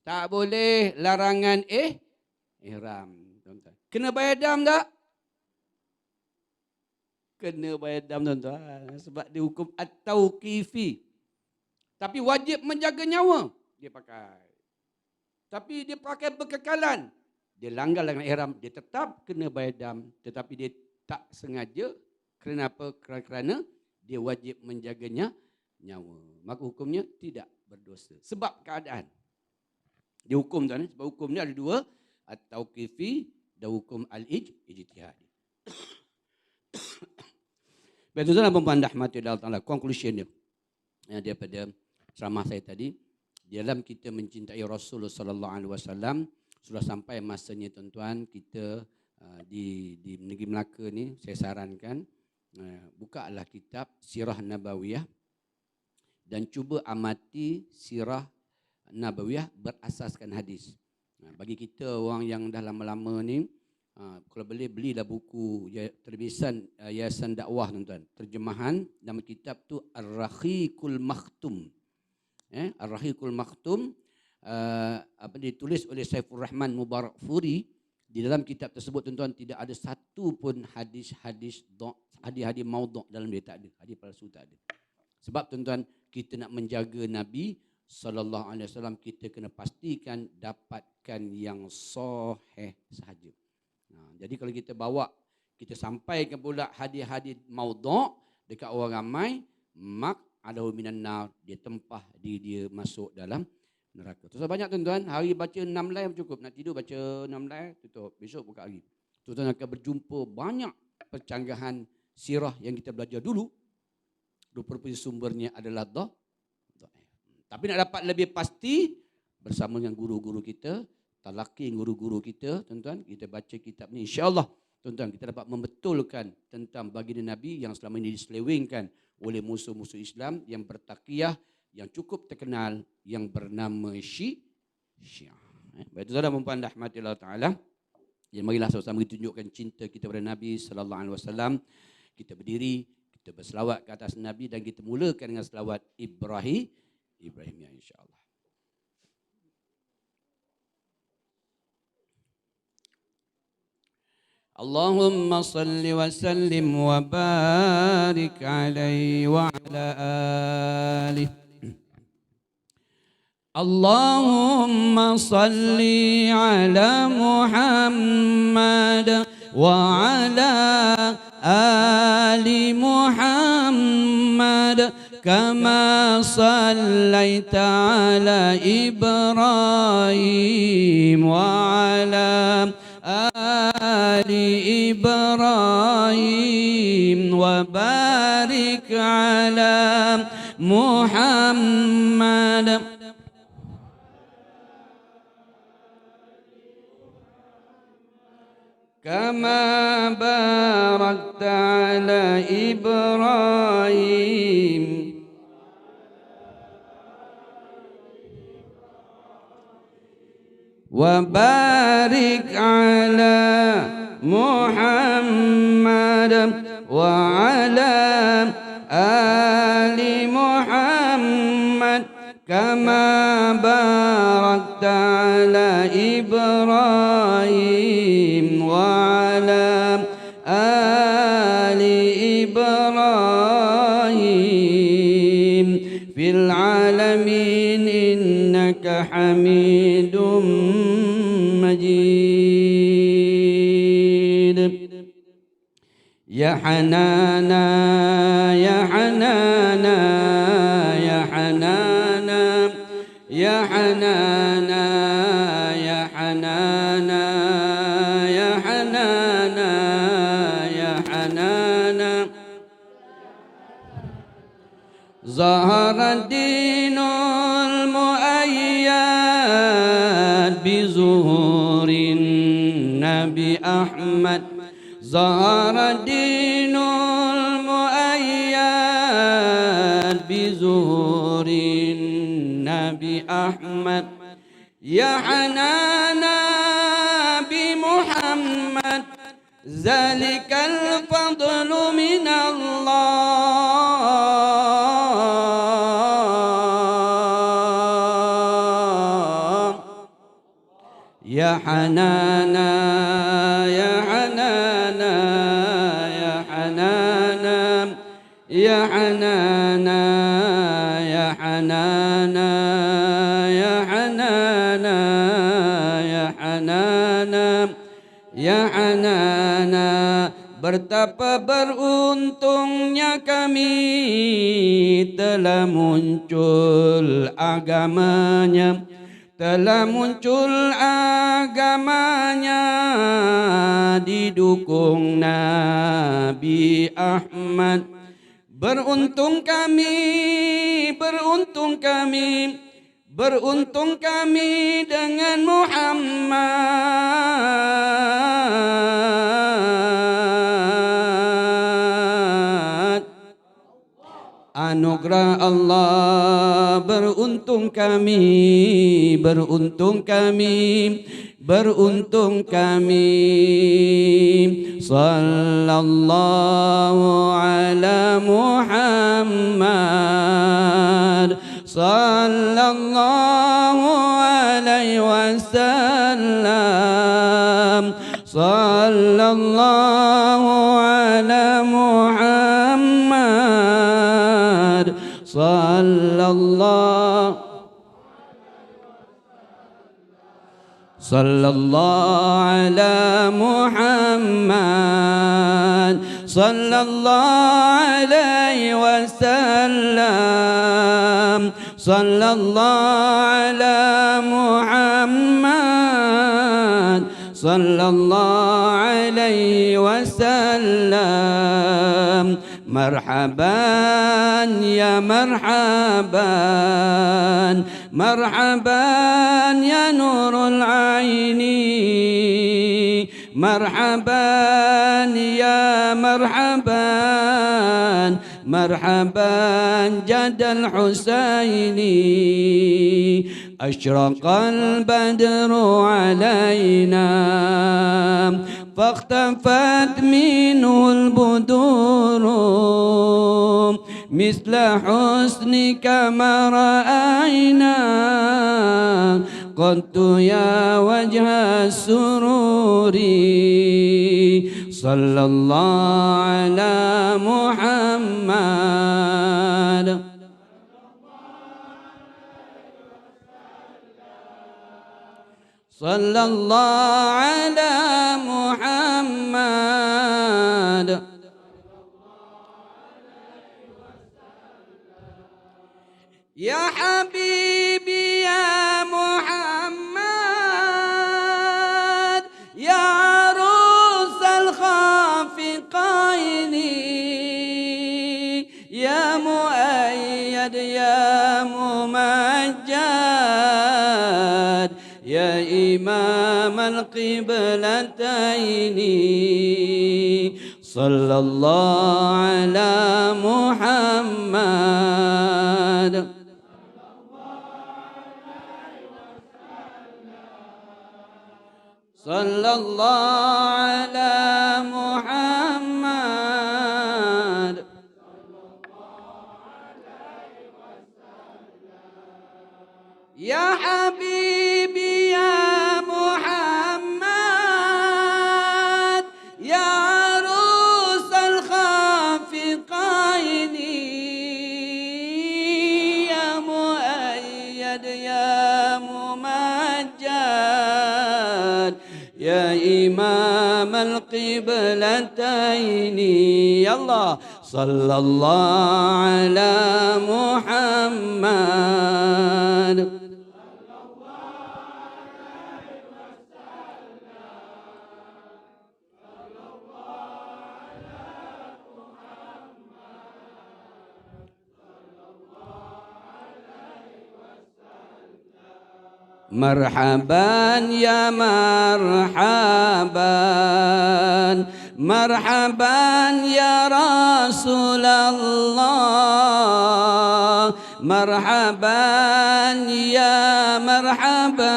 Tak boleh. Larangan ihram. Tuan-tuan. Kena bayar dam tak? Kena bayar dam, tuan-tuan. Sebab dia hukum at-tauqifi. Tapi wajib menjaga nyawa. Dia pakai. Tapi dia pakai berkekalan. Dia langgar dengan ihram. Dia tetap kena bayar dam. Tetapi dia tak sengaja. Kerana apa? Kerana dia wajib menjaganya nyawa. Maka hukumnya tidak berdosa. Sebab keadaan. Dia hukum, tuan. Sebab hukum ni ada dua. At-tauqifi dan hukum al-ijtihadi. Baik, tuan-tuan dan puan-puan rahmati Allah Ta'ala, conclusion dia daripada ceramah saya tadi, dalam kita mencintai Rasulullah sallallahu alaihi wasallam, sudah sampai masanya tuan-tuan kita di negeri Melaka ni, saya sarankan bukalah kitab Sirah Nabawiyah dan cuba amati Sirah Nabawiyah berasaskan hadis. Bagi kita orang yang dah lama-lama ni, kalau boleh belilah buku terbisan Yayasan Dakwah, tuan-tuan. Terjemahan nama kitab tu Ar-Rahiqul Makhtum. Ar-Rahiqul Makhtum ditulis oleh Saifur Rahman Mubarakfuri. Di dalam kitab tersebut, tuan-tuan, tidak ada satu pun hadis-hadis maudhu' dalam dia, tak ada. Hadis palsu tak ada. Sebab tuan-tuan, kita nak menjaga Nabi sallallahu alaihi wasallam, kita kena pastikan dapatkan yang sahih sahaja. Jadi kalau kita bawa, kita sampaikan pula hadis-hadis maudhu' dekat orang ramai, mak adahu minan nar, dia tempah dia masuk dalam neraka. Terus banyak tuan-tuan, hari baca 6 line cukup, nak tidur baca 6 line, tutup, besok buka lagi. Tuan-tuan akan berjumpa banyak percanggahan sirah yang kita belajar dulu. Rupa-rupanya sumbernya adalah dhaif. Tapi nak dapat lebih pasti, bersama dengan guru-guru kita, talaqi guru-guru kita, tuan-tuan, kita baca kitab ni, insya-Allah tuan-tuan, kita dapat membetulkan tentang baginda Nabi yang selama ini diselewengkan oleh musuh-musuh Islam yang bertakiyah, yang cukup terkenal, yang bernama Syiah. Baik, tuan-tuan dan puan rahmatillah taala, ya, marilah sama-sama kita tunjukkan cinta kita kepada Nabi sallallahu alaihi wasallam Kita berdiri, kita berselawat ke atas Nabi dan kita mulakan dengan selawat Ibrahimiyah insya-Allah. Allahumma salli wa sallim wa barik alaihi wa ala alihi. Allahumma salli ala Muhammad wa ala ali Muhammad kama sallaita ala Ibrahim wa ala ali Ibrahim wa barik ala Muhammad كما باركت على إبراهيم وبارك على محمد وعلى آل محمد كما باركت على إبراهيم وعلى آل إبراهيم في العالمين إنك حميد مجيد. يا حنانا يا حنانا يا حنانا يا حنانا يا حنانا يا حنانا يا حنانا ظهر الدين المؤيد بظهور النبي أحمد ظهر الدين المؤيد بظهور النبي أحمد يا حنانا بمحمد ذلك الفضل من الله يا حنانا يا حنانا يا حنانا يا حنانا يا حنانا يا حنانا يا حنانا يا حنانا. Betapa beruntungnya kami telah muncul agamanya, telah muncul agamanya didukung Nabi Ahmad. Beruntung kami, beruntung kami, beruntung kami dengan Muhammad. Anugerah Allah, beruntung kami, beruntung kami, beruntung kami. Sallallahu ala Muhammad, sallallahu alaihi wasallam, sallallahu ala Muhammad, sallallahu ala Muhammad, sallallahu alaihi wasallam, sallallahu ala Muhammad, sallallahu alaihi wasallam. Marhaban ya marhaban, marhaban ya nurul aini, marhaban ya marhaban, marhaban jadal Husaini. Ashraqal badru alaina فاختفت منه البدور مثل حسنك ما رأينا قط يا وجه السرور صلى الله على محمد صلى الله على محمد يا حبيبي يا محمد يا عروس الخافقين يا مؤيد يا ممجد يا إمام القبلتين صلى الله على محمد صلى الله على محمد يا حبيبي يا محمد يا عروس الخافقين يا مؤيد يا ممجد يا إمام القبلتين يلا صلى الله على محمد مرحبا يا مرحبا مرحبا يا رسول الله مرحبا يا مرحبا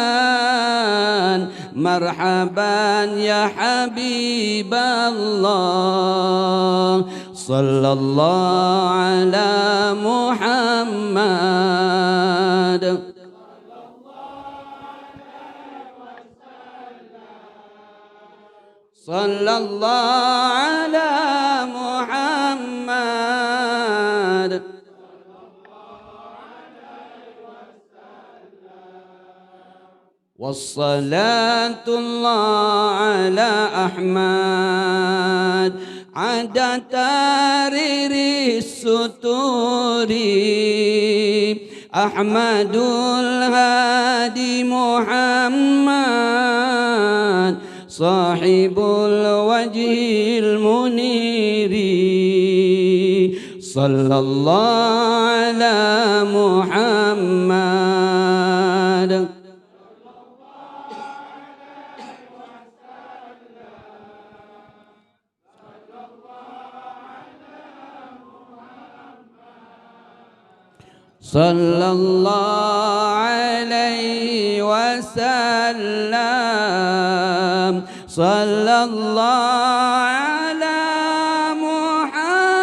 مرحبا يا حبيب الله صلى الله على محمد صلى الله على محمد والصلاة الله على أحمد عدد تارير السطور أحمد الهادي محمد صاحب الوجه المنير صلى الله على محمد صلى الله عليه وسلم صلى الله على محمد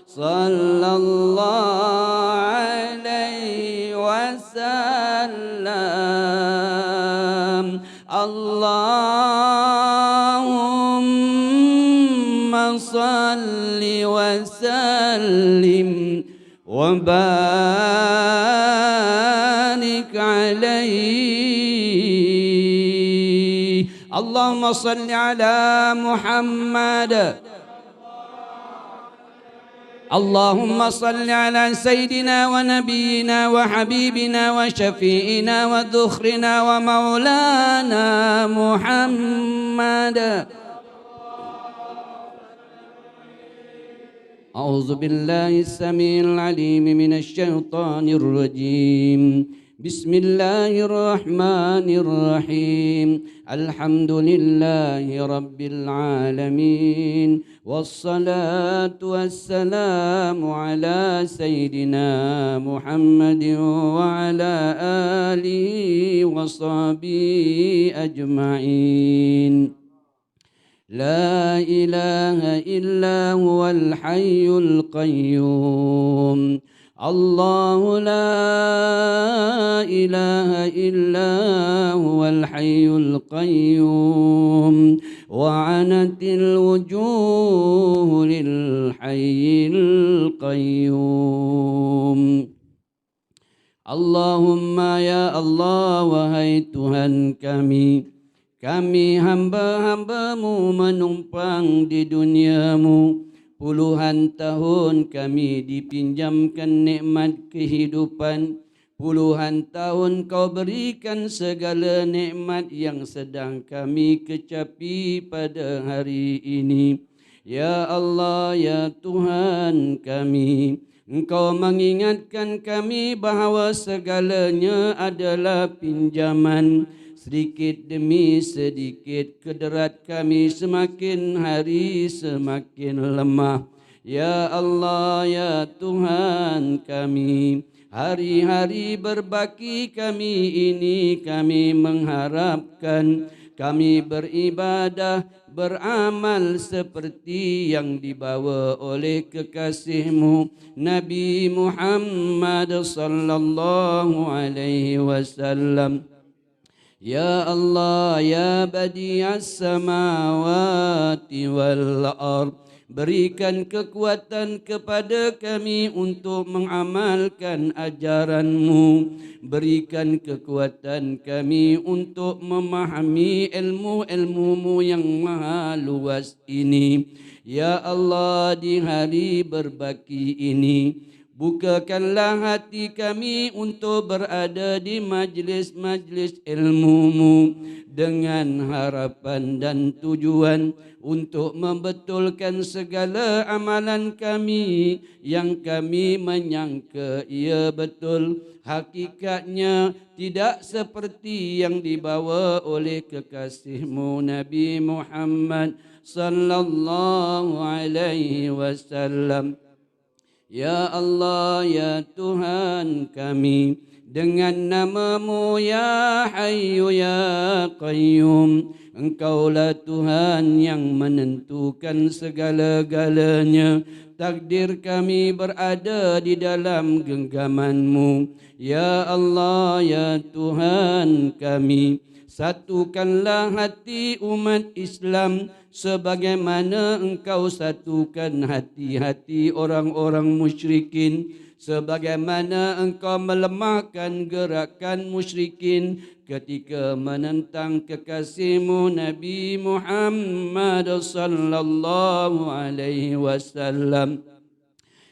صلى الله عليه وسلم اللهم صل وسلم وبارك عليه اللهم صل على محمد اللهم صل على سيدنا ونبينا وحبيبنا وشفيئنا وذخرنا ومولانا محمد أعوذ بالله السميع العليم من الشيطان الرجيم بسم الله الرحمن الرحيم الحمد لله رب العالمين والصلاة والسلام على سيدنا محمد وعلى آله وصحبه أجمعين لا إله إلا هو الحي القيوم الله لا إله إلا هو الحي القيوم وعنت الوجوه للحي القيوم Allahumma ya Allah, wahai Tuhan kami hamba-hambamu menumpang di duniamu. Puluhan tahun kami dipinjamkan nikmat kehidupan. Puluhan tahun kau berikan segala nikmat yang sedang kami kecapi pada hari ini. Ya Allah, ya Tuhan kami, Engkau mengingatkan kami bahawa segalanya adalah pinjaman. Sedikit demi sedikit kederat kami semakin hari semakin lemah. Ya Allah, ya Tuhan kami, hari-hari berbaki kami ini kami mengharapkan kami beribadah, beramal seperti yang dibawa oleh kekasihmu Nabi Muhammad sallallahu alaihi wasallam. Ya Allah, ya badi'as samawati wal ard, berikan kekuatan kepada kami untuk mengamalkan ajaran-Mu. Berikan kekuatan kami untuk memahami ilmu-ilmu-Mu yang maha luas ini. Ya Allah, di hari berbaki ini, bukakanlah hati kami untuk berada di majlis-majlis ilmu-Mu dengan harapan dan tujuan untuk membetulkan segala amalan kami yang kami menyangka ia betul. Hakikatnya tidak seperti yang dibawa oleh kekasihmu Nabi Muhammad sallallahu alaihi wasallam. Ya Allah, ya Tuhan kami, dengan nama-Mu ya Hayyu ya Qayyum, Engkaulah Tuhan yang menentukan segala-galanya. Takdir kami berada di dalam genggaman-Mu. Ya Allah, ya Tuhan kami, satukanlah hati umat Islam sebagaimana Engkau satukan hati-hati orang-orang musyrikin, sebagaimana Engkau melemahkan gerakan musyrikin ketika menentang kekasihmu Nabi Muhammad sallallahu alaihi wasallam.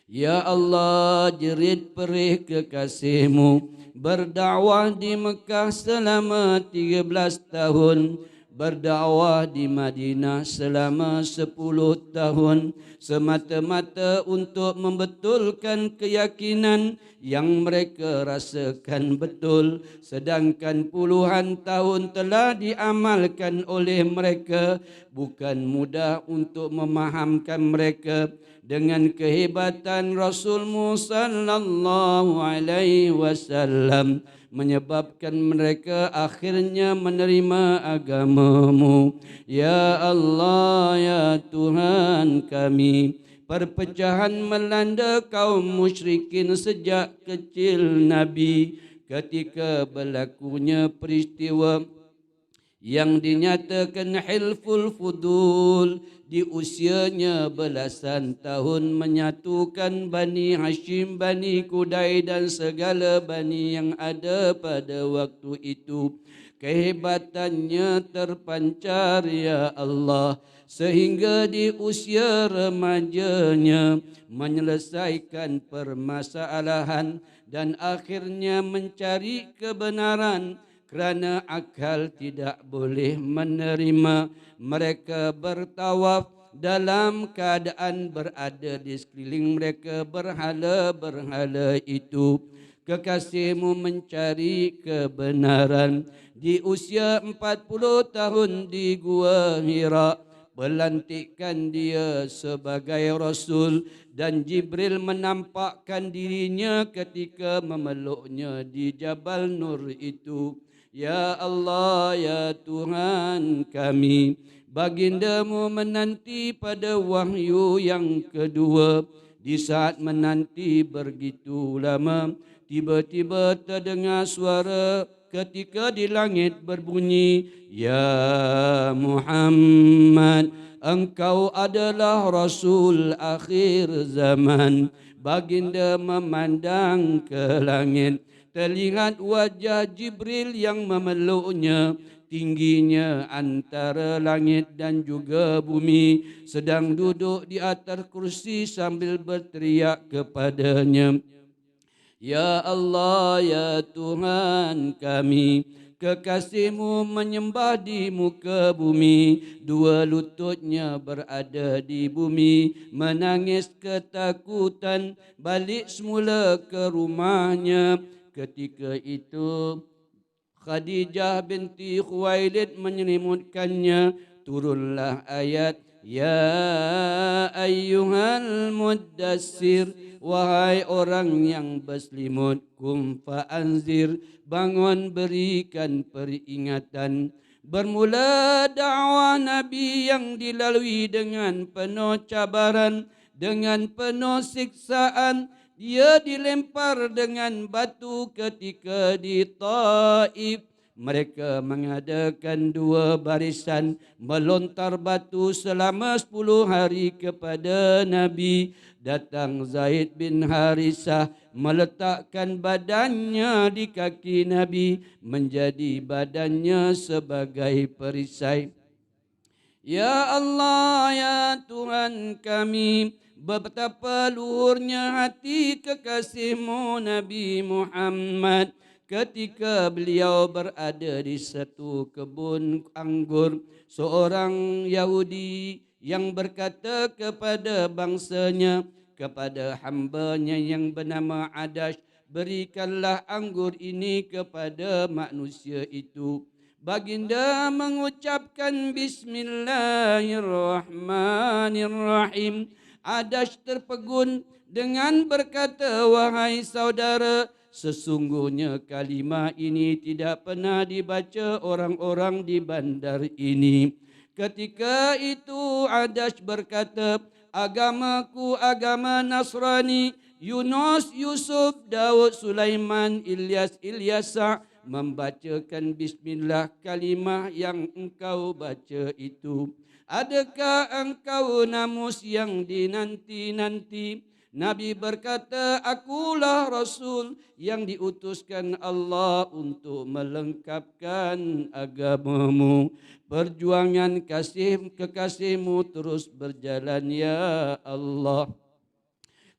Ya Allah, jerit perih kekasihmu berdakwah di Mekah selama 13 tahun, berdakwah di Madinah selama 10 tahun, semata-mata untuk membetulkan keyakinan yang mereka rasakan betul, sedangkan puluhan tahun telah diamalkan oleh mereka. Bukan mudah untuk memahamkan mereka. Dengan kehebatan Rasulmu sallallahu alaihi wasallam menyebabkan mereka akhirnya menerima agama-Mu. Ya Allah, ya Tuhan kami, perpecahan melanda kaum musyrikin sejak kecil Nabi. Ketika berlakunya peristiwa yang dinyatakan hilful fudul, di usianya belasan tahun menyatukan Bani Hashim, Bani Qudai dan segala Bani yang ada pada waktu itu. Kehebatannya terpancar ya Allah, sehingga di usia remajanya menyelesaikan permasalahan dan akhirnya mencari kebenaran. Kerana akal tidak boleh menerima, mereka bertawaf dalam keadaan berada di sekeliling mereka berhala-berhala itu. kekasihmu mencari kebenaran. Di usia 40 tahun di Gua Hira, pelantikan dia sebagai Rasul dan Jibril menampakkan dirinya ketika memeluknya di Jabal Nur itu. Ya Allah, ya Tuhan kami, bagindamu menanti pada wahyu yang kedua. Di saat menanti begitu lama, tiba-tiba terdengar suara ketika di langit berbunyi, Ya Muhammad, engkau adalah Rasul akhir zaman. Baginda memandang ke langit, terlihat wajah Jibril yang memeluknya. Tingginya antara langit dan juga bumi, sedang duduk di atas kursi sambil berteriak kepadanya, Ya Allah, ya Tuhan kami, kekasihmu menyembah di muka bumi, dua lututnya berada di bumi, menangis ketakutan, balik semula ke rumahnya. Ketika itu Khadijah binti Khuwailid menyelimutkannya. Turunlah ayat, Ya ayyuhal muddassir, wahai orang yang berselimut, kum fa'anzir, bangun berikan peringatan. Bermula dakwah Nabi yang dilalui dengan penuh cabaran, dengan penuh siksaan. Dia dilempar dengan batu ketika di Taif. Mereka mengadakan dua barisan melontar batu selama 10 hari kepada Nabi. Datang Zaid bin Harisah meletakkan badannya di kaki Nabi, menjadi badannya sebagai perisai. Ya Allah, ya Tuhan kami, betapa luhurnya hati kekasihmu Nabi Muhammad ketika beliau berada di satu kebun anggur. Seorang Yahudi yang berkata kepada bangsanya, kepada hambanya yang bernama Adash, berikanlah anggur ini kepada manusia itu. Baginda mengucapkan Bismillahirrahmanirrahim. Adash terpegun dengan berkata, Wahai saudara, sesungguhnya kalimah ini tidak pernah dibaca orang-orang di bandar ini. Ketika itu Adash berkata, agamaku agama Nasrani. Yunus, Yusuf, Daud, Sulaiman, Ilyas, Ilyasa membacakan bismillah kalimah yang engkau baca itu. Adakah engkau namus yang dinanti-nanti? Nabi berkata, akulah Rasul yang diutuskan Allah untuk melengkapkan agamamu. Perjuangan kekasihmu terus berjalan, ya Allah.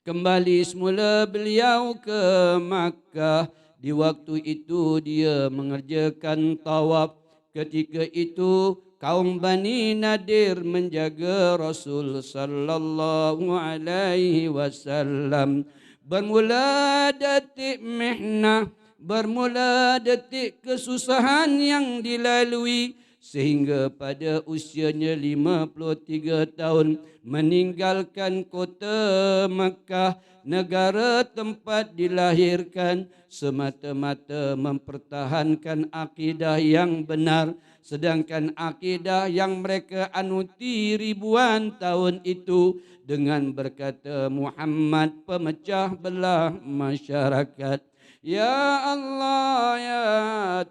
Kembali semula beliau ke Makkah. Di waktu itu dia mengerjakan tawaf. Ketika itu kaum Bani Nadir menjaga Rasul sallallahu alaihi wasallam. Bermula detik mihnah, bermula detik kesusahan yang dilalui, sehingga pada usianya 53 tahun meninggalkan kota Mekah, negara tempat dilahirkan, semata-mata mempertahankan akidah yang benar. Sedangkan akidah yang mereka anuti ribuan tahun itu dengan berkata Muhammad pemecah belah masyarakat. Ya Allah, ya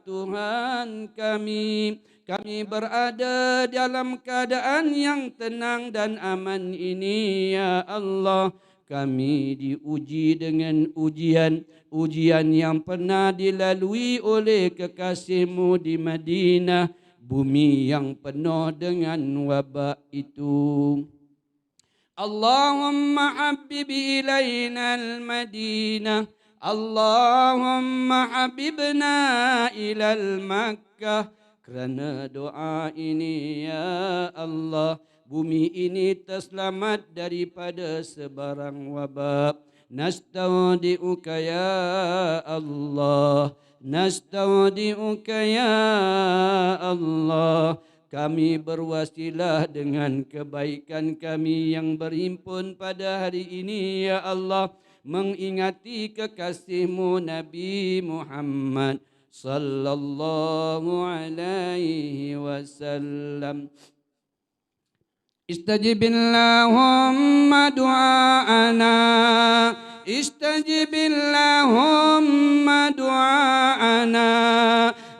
Tuhan kami, kami berada dalam keadaan yang tenang dan aman ini, ya Allah. Kami diuji dengan ujian yang pernah dilalui oleh kekasihmu di Madinah, bumi yang penuh dengan wabak itu. Allahumma habib ilaina al-Madinah, Allahumma habibna ilal Makkah. Kerana doa ini, ya Allah, bumi ini terselamat daripada sebarang wabak. نستودعك يا الله نستودعك يا Allah. Kami berwasilah dengan kebaikan kami yang berhimpun pada hari ini ya Allah, mengingati kekasihmu Nabi Muhammad sallallahu alaihi wasallam. استجب اللهم دعاءنا استجب اللهم دعاءنا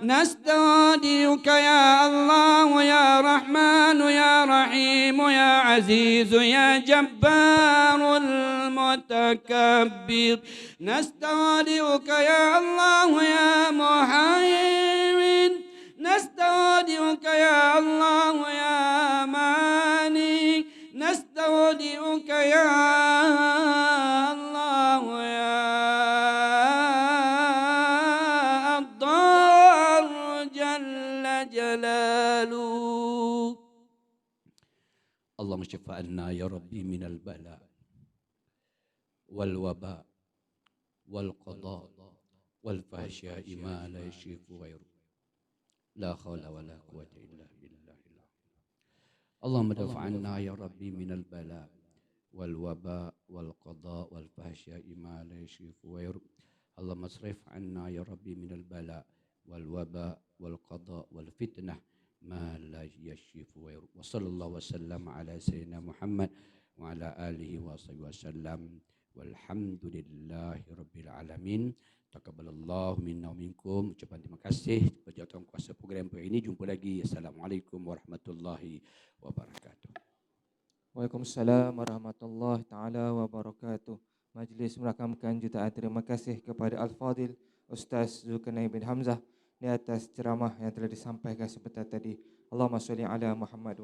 نستودعك يا الله يا رحمن يا رحيم يا عزيز يا جبار المتكبر نستودعك يا الله يا مهيمن نستودعك يا الله يا ماني نستودعك يا الله يا الضار جل جلاله. اللهم اشف عنا يا ربي من البلاء والوباء والقضاء والفحشاء ما لا يشفي غيره لا حول ولا قوة إلا بالله. اللهم ادفع عنا يا ربي من البلاء والوباء والقضاء والفحشاء ما لا يشفي غيره. اللهم اصرف عنا يا ربي من البلاء والوباء والقضاء والفتنة ما لا يشفي غيره. وصلى الله وسلم على سيدنا محمد وعلى آله وصحبه وسلم والحمد لله رب العالمين. Taqabbalallahu minna wa minkum. Ucapan terima kasih kepada tuan kuasa program ini. Jumpa lagi. Assalamualaikum warahmatullahi wabarakatuh. Waalaikumsalam warahmatullahi taala wabarakatuh. Majlis merakamkan jutaan terima kasih kepada Al-Fadil Ustaz Zulkarnain bin Hamzah di atas ceramah yang telah disampaikan sebentar tadi. Allahumma shalli ala Muhammad.